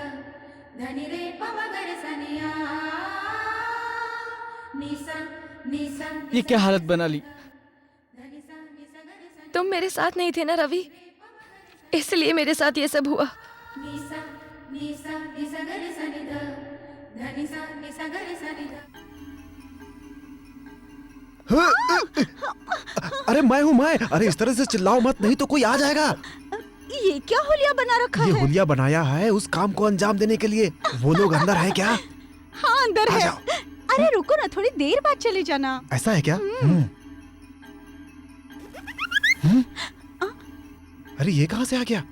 धनि रे पम गरे सनिया निसा निसा। ये क्या हालत बना ली? तुम मेरे साथ नहीं थे ना रवि, इसलिए मेरे साथ ये सब हुआ। निसा निसा निसा गरे सनि द धनि सा निसा गरे सनि द। अरे मैं हूँ मैं। अरे इस तरह से चिल्लाओ मत, नहीं तो कोई आ जाएगा। ये क्या हुलिया बना रखा ये है? हुलिया बनाया है उस काम को अंजाम देने के लिए। वो लोग अंदर है क्या? हाँ अंदर है। अरे रुको ना, थोड़ी देर बाद चले जाना। ऐसा है क्या? अरे ये कहाँ से आ गया?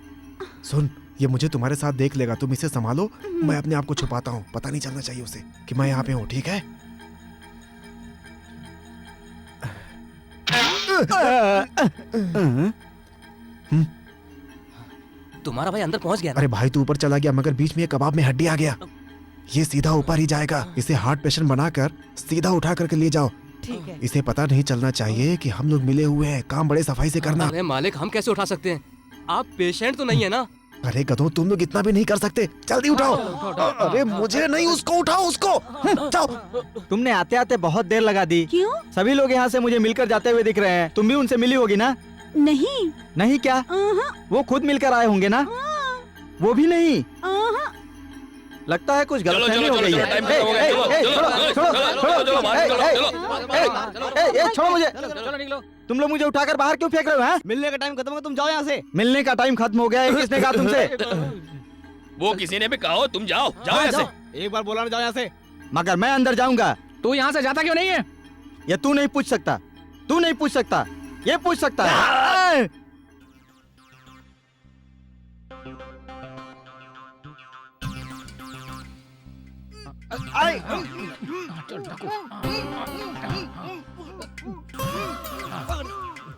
सुन, ये मुझे तुम्हारे साथ देख लेगा, तुम इसे संभालो, मैं अपने आप को छुपाता हूँ, पता नहीं चलना चाहिए उसे कि मैं यहाँ पे हूँ, ठीक है? तुम्हारा भाई अंदर पहुंच गया ना? अरे भाई तू ऊपर चला गया, मगर बीच में ये कबाब में हड्डी आ गया। ये सीधा ऊपर ही जाएगा। इसे हार्ट पेशेंट बनाकर सीधा उठा करके ले जाओ। ठीक है। इसे पता नहीं चलना चाहिए कि हम लोग मिले हुए हैं। काम बड़े सफाई से करना। अरे मालिक, हम कैसे उठा सकते हैं? आप पेशेंट तो नहीं है ना? अरे गधों, तुम लोग इतना भी नहीं कर सकते। जल्दी उठाओ। अरे मुझे नहीं, उसको उठाओ, उसको। जाओ। तुमने आते आते बहुत देर लगा दी। क्यों? सभी लोग यहाँ से मुझे मिलकर जाते हुए दिख रहे हैं। तुम भी उनसे मिली होगी ना? नहीं। नहीं क्या? वो खुद मिलकर आए होंगे ना? वो भी नहीं? लगता है कुछ गलतफहमी हो गई है। छोड़ो मुझे। तुम लोग मुझे उठाकर बाहर क्यों फेंक रहे हो? हैं? मिलने का टाइम खत्म हो, तुम जाओ यहाँ से। मिलने का टाइम खत्म हो गया है, किसने कहा तुमसे? वो किसी ने भी कहा हो, तुम जाओ जाओ यहाँ से। एक बार बोला ना, जाओ यहाँ से। मगर मैं अंदर जाऊंगा। तू यहाँ से जाता क्यों नहीं है? ये तू नहीं पूछ सकता, तू नहीं पूछ सकता, ये पूछ सकता है।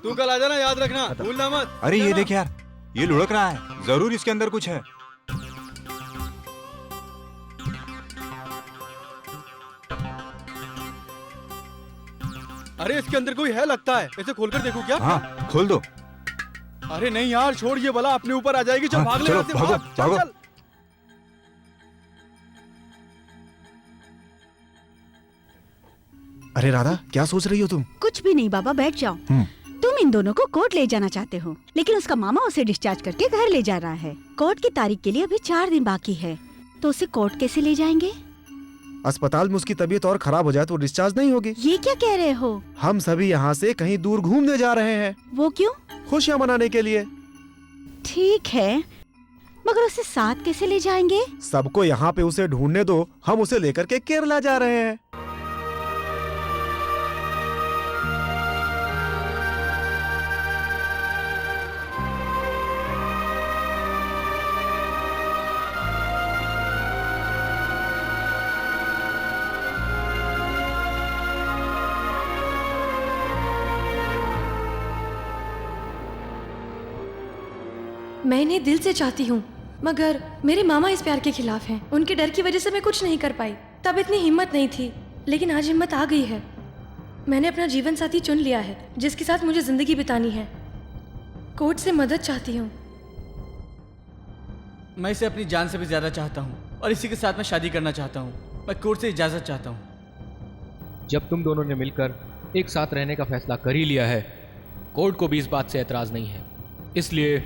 तू कल आ जाना, याद रखना, भूलना मत। अरे ये देख यार, ये लुढ़क रहा है, जरूर इसके अंदर कुछ है। अरे इसके अंदर कोई है लगता है, इसे खोलकर देखो क्या? हाँ खोल दो। अरे नहीं यार, छोड़, ये बला अपने ऊपर आ जाएगी। चल भाग ले यहाँ से, भागो, भाग, चल, भागो। चल। अरे राधा, क्या सोच रही हो तुम? कुछ कुछ भी नहीं बाबा, बैठ जाओ। तुम इन दोनों को कोर्ट ले जाना चाहते हो, लेकिन उसका मामा उसे डिस्चार्ज करके घर ले जा रहा है। कोर्ट की तारीख के लिए अभी 4 दिन बाकी है, तो उसे कोर्ट कैसे ले जाएंगे? अस्पताल में उसकी तबीयत और खराब हो जाए तो डिस्चार्ज नहीं होगी। ये क्या कह रहे हो? हम सभी यहाँ से कहीं दूर घूमने जा रहे हैं। वो क्यों? खुशियाँ मनाने के लिए। ठीक है, मगर उसे साथ कैसे ले जाएंगे? सबको यहाँ पे उसे ढूंढने दो, हम उसे लेकर के केरला जा रहे हैं। मैं इन्हें दिल से चाहती हूँ, मगर मेरे मामा इस प्यार के खिलाफ हैं। उनके डर की वजह से मैं कुछ नहीं कर पाई। तब इतनी हिम्मत नहीं थी, लेकिन आज हिम्मत आ गई है। मैंने अपना जीवन साथी चुन लिया है, जिसके साथ मुझे जिंदगी बितानी है। कोर्ट से मदद चाहती हूँ। मैं इसे अपनी जान से भी ज्यादा चाहता हूँ और इसी के साथ मैं शादी करना चाहता हूँ। मैं कोर्ट से इजाजत चाहता हूँ। जब तुम दोनों ने मिलकर एक साथ रहने का फैसला कर ही लिया है, कोर्ट को भी इस बात से एतराज नहीं है। इसलिए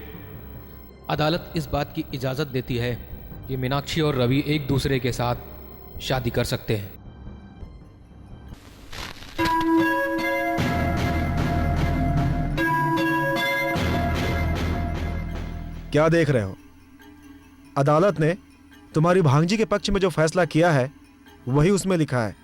अदालत इस बात की इजाज़त देती है कि मीनाक्षी और रवि एक दूसरे के साथ शादी कर सकते हैं। क्या देख रहे हो? अदालत ने तुम्हारी भांजी के पक्ष में जो फैसला किया है वही उसमें लिखा है।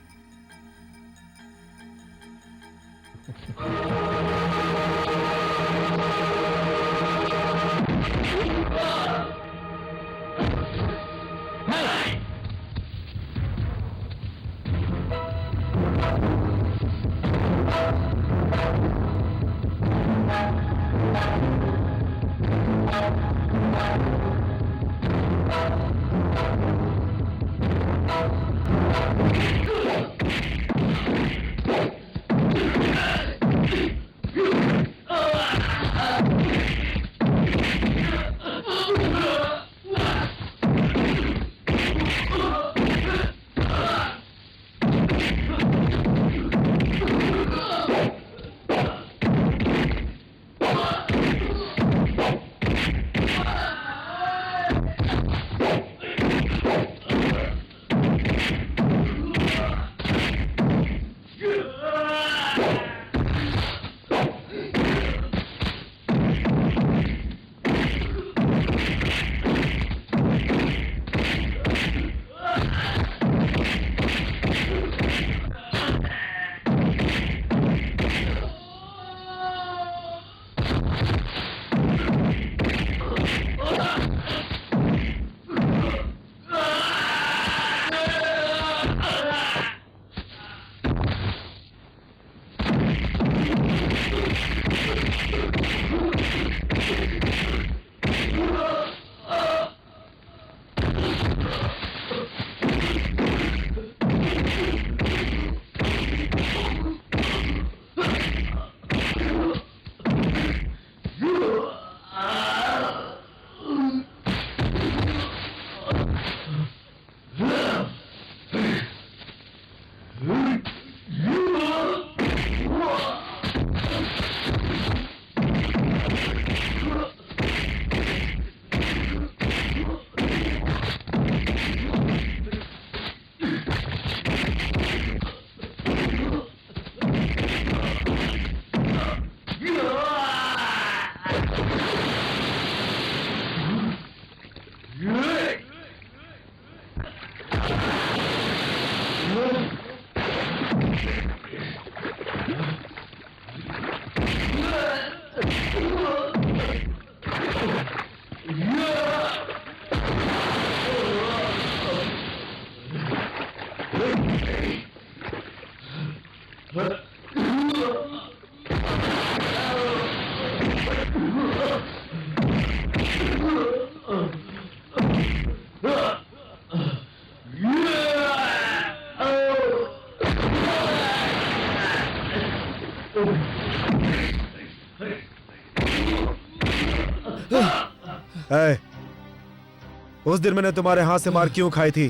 उस दिन मैंने तुम्हारे हाथ से मार क्यों खाई थी?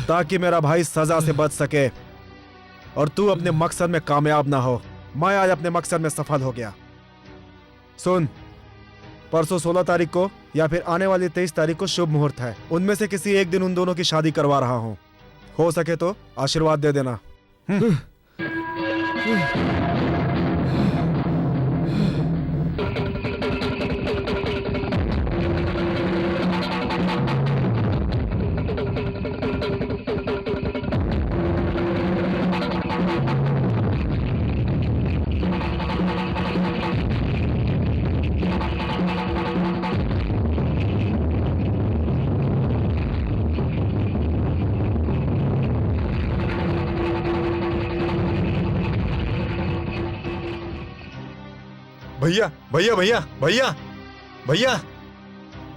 ताकि मेरा भाई सजा से बच सके और तू अपने मकसद में कामयाब ना हो। मैं आज अपने मकसद में सफल हो गया। सुन, परसों 16 तारीख को या फिर आने वाली 23 तारीख को शुभ मुहूर्त है। उनमें से किसी एक दिन उन दोनों की शादी करवा रहा हूँ। हो सके तो आशीर्वाद दे देना। भैया भैया भैया भैया भैया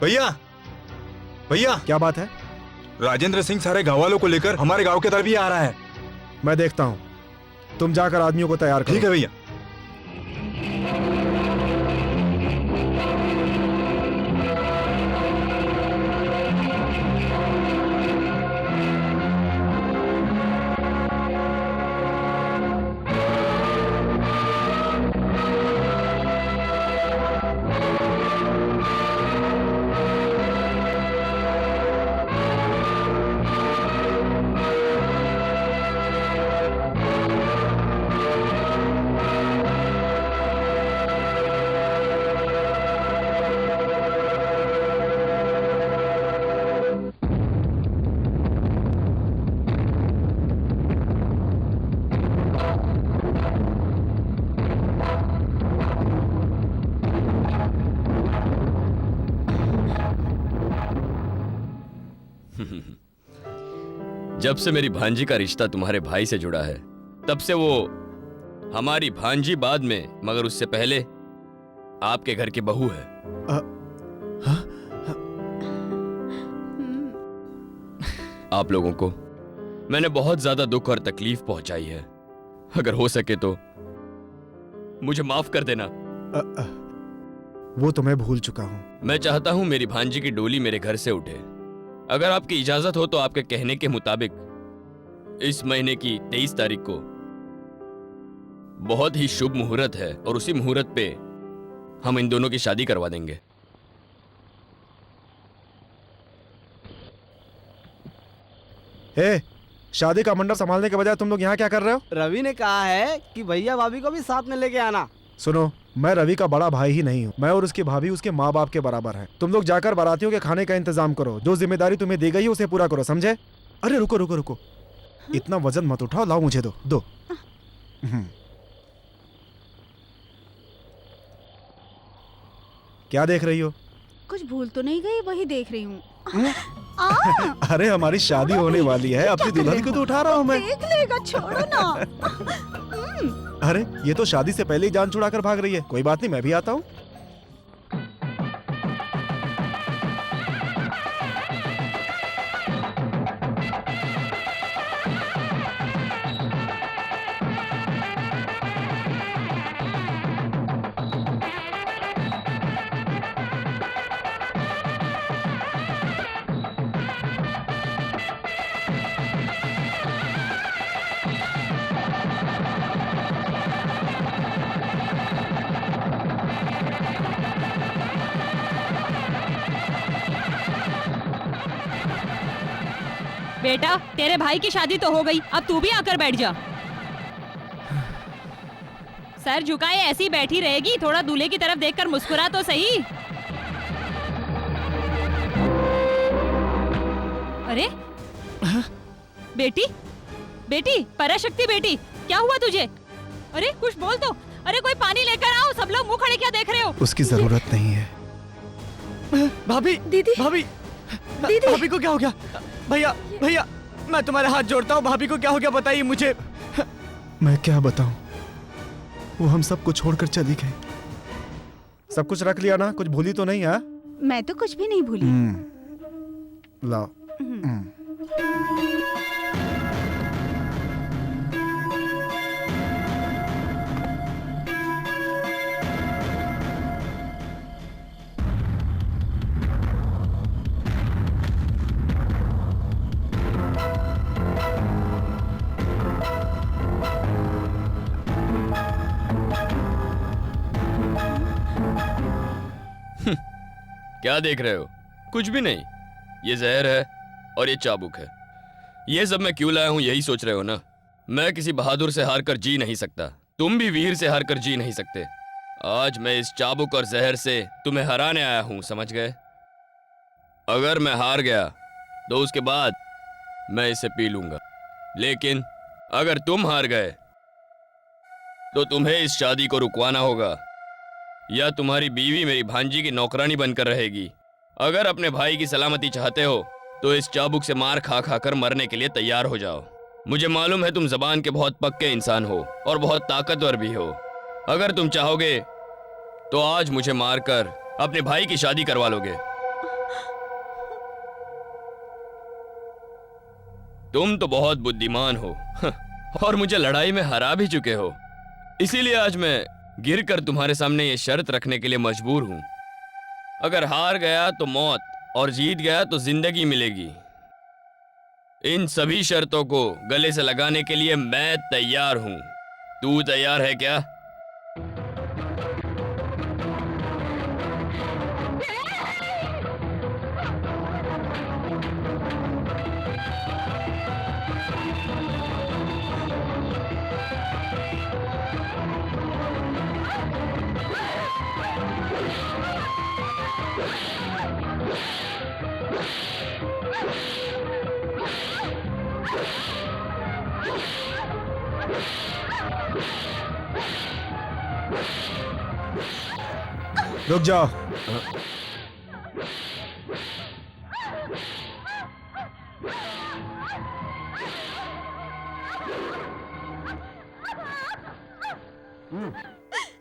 भैया भैया, क्या बात है? राजेंद्र सिंह सारे गाँव वालों को लेकर हमारे गांव के तरफ ही आ रहा है। मैं देखता हूँ, तुम जाकर आदमियों को तैयार करो। ठीक है भैया। जब से मेरी भांजी का रिश्ता तुम्हारे भाई से जुड़ा है, तब से वो हमारी भांजी बाद में, मगर उससे पहले आपके घर की बहू है। आप लोगों को मैंने बहुत ज्यादा दुख और तकलीफ पहुंचाई है। अगर हो सके तो मुझे माफ कर देना। वो तो मैं भूल चुका हूं। मैं चाहता हूं मेरी भांजी की डोली मेरे घर से उठे। अगर आपकी इजाजत हो तो आपके कहने के मुताबिक इस महीने की 23 तारीख को बहुत ही शुभ मुहूर्त है और उसी मुहूर्त पे हम इन दोनों की शादी करवा देंगे। हे, शादी का मंडप संभालने के बजाय तुम लोग यहाँ क्या कर रहे हो? रवि ने कहा है कि भैया भाभी को भी साथ में लेके आना। सुनो, मैं रवि का बड़ा भाई ही नहीं हूँ। मैं और उसकी भाभी उसके माँ बाप के बराबर हैं। तुम लोग जाकर बारातियों के खाने का इंतजाम करो। जो जिम्मेदारी तुम्हें दी गई है उसे पूरा करो, समझे? अरे रुको रुको रुको, इतना वजन मत उठाओ, लाओ मुझे दो। क्या देख रही हो? कुछ भूल तो नहीं गई? वही देख रही हूँ। अरे हमारी शादी होने वाली है, अपनी दुल्हन को तो उठा रहा हूँ मैं। देख लेगा, छोड़ो ना। अरे ये तो शादी से पहले ही जान छुड़ाकर भाग रही है। कोई बात नहीं, मैं भी आता हूँ। बेटा, तेरे भाई की शादी तो हो गई, अब तू भी आकर बैठ जा। सर झुकाए ऐसी बैठी रहेगी? थोड़ा दूल्हे की तरफ देखकर मुस्कुरा तो सही। अरे बेटी, बेटी पराशक्ति बेटी, क्या हुआ तुझे? अरे कुछ बोल तो। अरे कोई पानी लेकर आओ। सब लोग मुंह खड़े क्या देख रहे हो? उसकी जरूरत नहीं है। भाभी, दीदी, भाभी, दीदी, भाभी को क्या हो गया? भैया भैया, मैं तुम्हारे हाथ जोड़ता हूँ। भाभी को क्या हो गया बताइए मुझे। मैं क्या बताऊं, वो हम सबको छोड़कर चली गई। सब कुछ रख लिया ना? कुछ भूली तो नहीं है? मैं तो कुछ भी नहीं भूली। लाओ। क्या देख रहे हो? कुछ भी नहीं। ये जहर है और ये चाबुक है। ये सब मैं क्यों लाया हूं यही सोच रहे हो ना? मैं किसी बहादुर से हारकर जी नहीं सकता। तुम भी वीर से हारकर जी नहीं सकते। आज मैं इस चाबुक और जहर से तुम्हें हराने आया हूं, समझ गए? अगर मैं हार गया तो उसके बाद मैं इसे पी लूंगा, लेकिन अगर तुम हार गए तो तुम्हें इस शादी को रुकवाना होगा, या तुम्हारी बीवी मेरी भांजी की नौकरानी बनकर रहेगी। अगर अपने भाई की सलामती चाहते हो तो इस चाबुक से मार खा खा कर मरने के लिए तैयार हो जाओ। मुझे मालूम है तुम जबान के बहुत पक्के इंसान हो और बहुत ताकतवर भी हो। अगर तुम चाहोगे तो आज मुझे मारकर अपने भाई की शादी करवा लोगे। तुम तो बहुत बुद्धिमान हो और मुझे लड़ाई में हरा भी चुके हो। इसीलिए आज मैं गिरकर तुम्हारे सामने ये शर्त रखने के लिए मजबूर हूं। अगर हार गया तो मौत और जीत गया तो जिंदगी मिलेगी। इन सभी शर्तों को गले से लगाने के लिए मैं तैयार हूं। तू तैयार है क्या? रुक जाओ।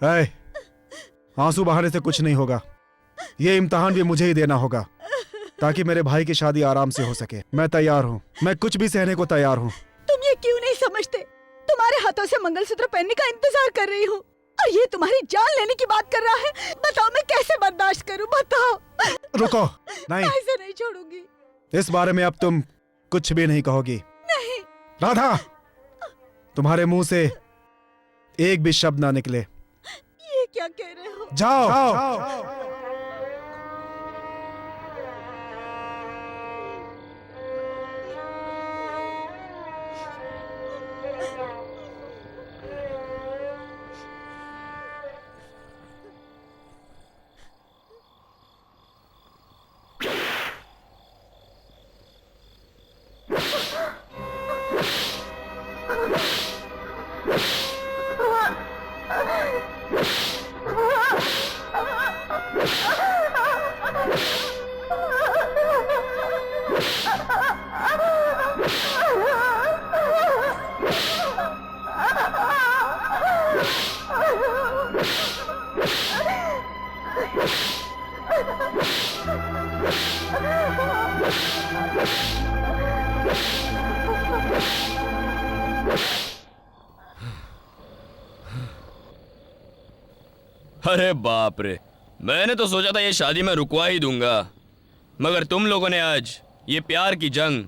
ऐ, आंसू बहाने से कुछ नहीं होगा। ये इम्तिहान भी मुझे ही देना होगा ताकि मेरे भाई की शादी आराम से हो सके। मैं तैयार हूँ। मैं कुछ भी सहने को तैयार हूँ। तुम ये क्यों नहीं समझते? तुम्हारे हाथों से मंगलसूत्र पहनने का इंतजार कर रही हूँ और ये तुम्हारी जान लेने की बात कर रहा है। बताओ मैं कैसे बर्दाश्त करूँ? बताओ। रुको, नहीं, ऐसे नहीं छोड़ूंगी। इस बारे में अब तुम कुछ भी नहीं कहोगी। नहीं राधा, तुम्हारे मुंह से एक भी शब्द ना निकले। ये क्या कह रहे हो? जाओ। अरे बाप रे, मैंने तो सोचा था ये शादी मैं रुकवा ही दूंगा, मगर तुम लोगों ने आज ये प्यार की जंग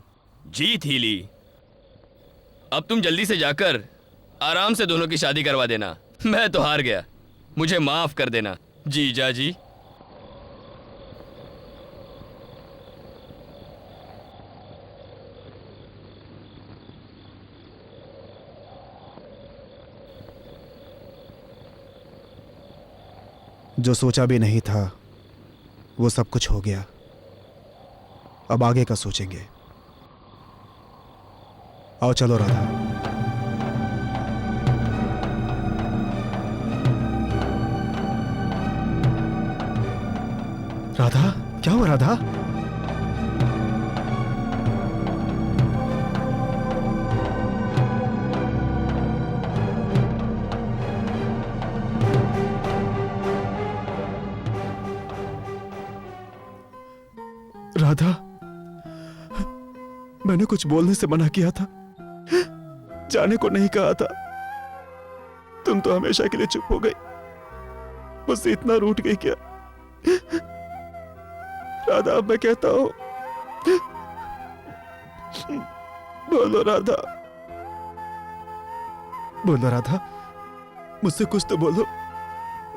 जीत ही ली। अब तुम जल्दी से जाकर आराम से दोनों की शादी करवा देना। मैं तो हार गया, मुझे माफ कर देना जीजा जी। जो सोचा भी नहीं था वो सब कुछ हो गया। अब आगे का सोचेंगे। आओ चलो राधा। राधा, क्या हुआ राधा? राधा, मैंने कुछ बोलने से मना किया था, जाने को नहीं कहा था। तुम तो हमेशा के लिए चुप हो गई। मुझसे इतना रूठ गई क्या? राधा, अब मैं कहता हूं, बोलो राधा, बोलो राधा, मुझसे कुछ तो बोलो।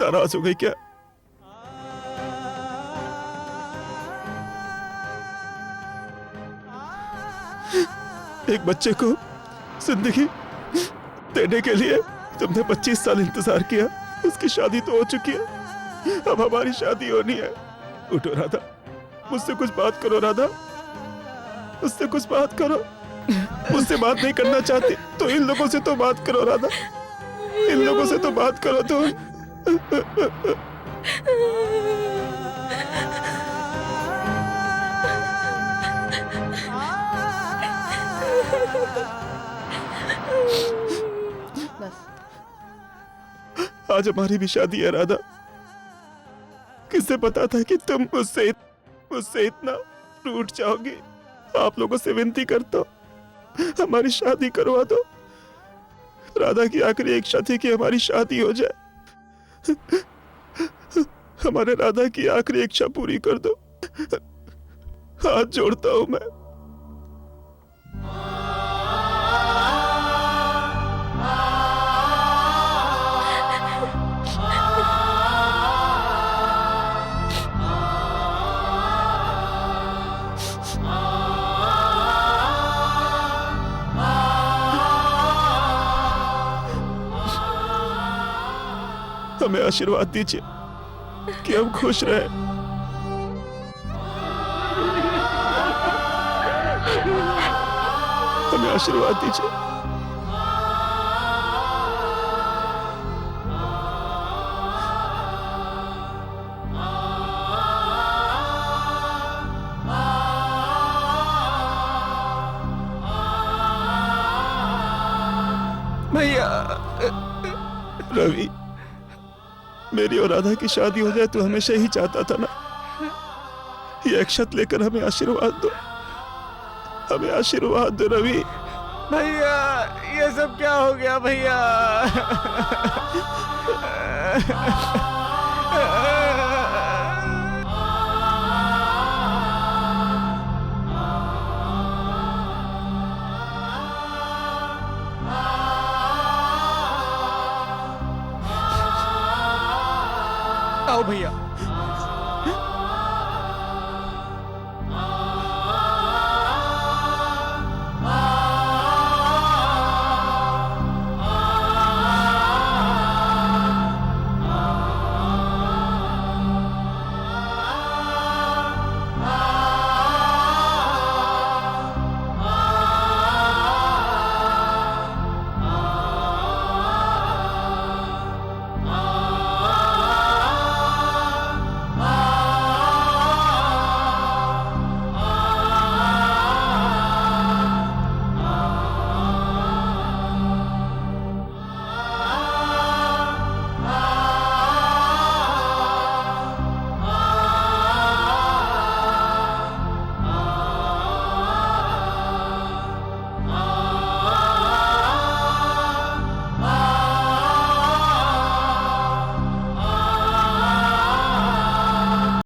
नाराज हो गई क्या? एक बच्चे को जिंदगी देने के लिए तुमने 25 साल इंतजार किया। उसकी शादी तो हो चुकी है, अब हमारी शादी होनी है। उठो राधा, मुझसे कुछ बात करो राधा, मुझसे कुछ बात करो। मुझसे बात नहीं करना चाहती तो इन लोगों से तो बात करो राधा, इन लोगों से तो बात करो तो। आज हमारी भी शादी है राधा। किससे पता था कि तुम मुझसे इतना टूट जाओगी। आप लोगों से विनती करता हूं, हमारी शादी करवा दो। राधा की आखिरी इच्छा थी कि हमारी शादी हो जाए। हमारे राधा की आखिरी इच्छा पूरी कर दो। हाथ जोड़ता हूं मैं। हमें आशीर्वाद दीजिए कि हम खुश रहे। हमें आशीर्वाद दीजिए। भैया रवि, मेरी और राधा की शादी हो जाए तो हमेशा ही चाहता था ना। ये अक्षत लेकर हमें आशीर्वाद दो, हमें आशीर्वाद दो रवि। भैया ये सब क्या हो गया भैया? आओ भैया।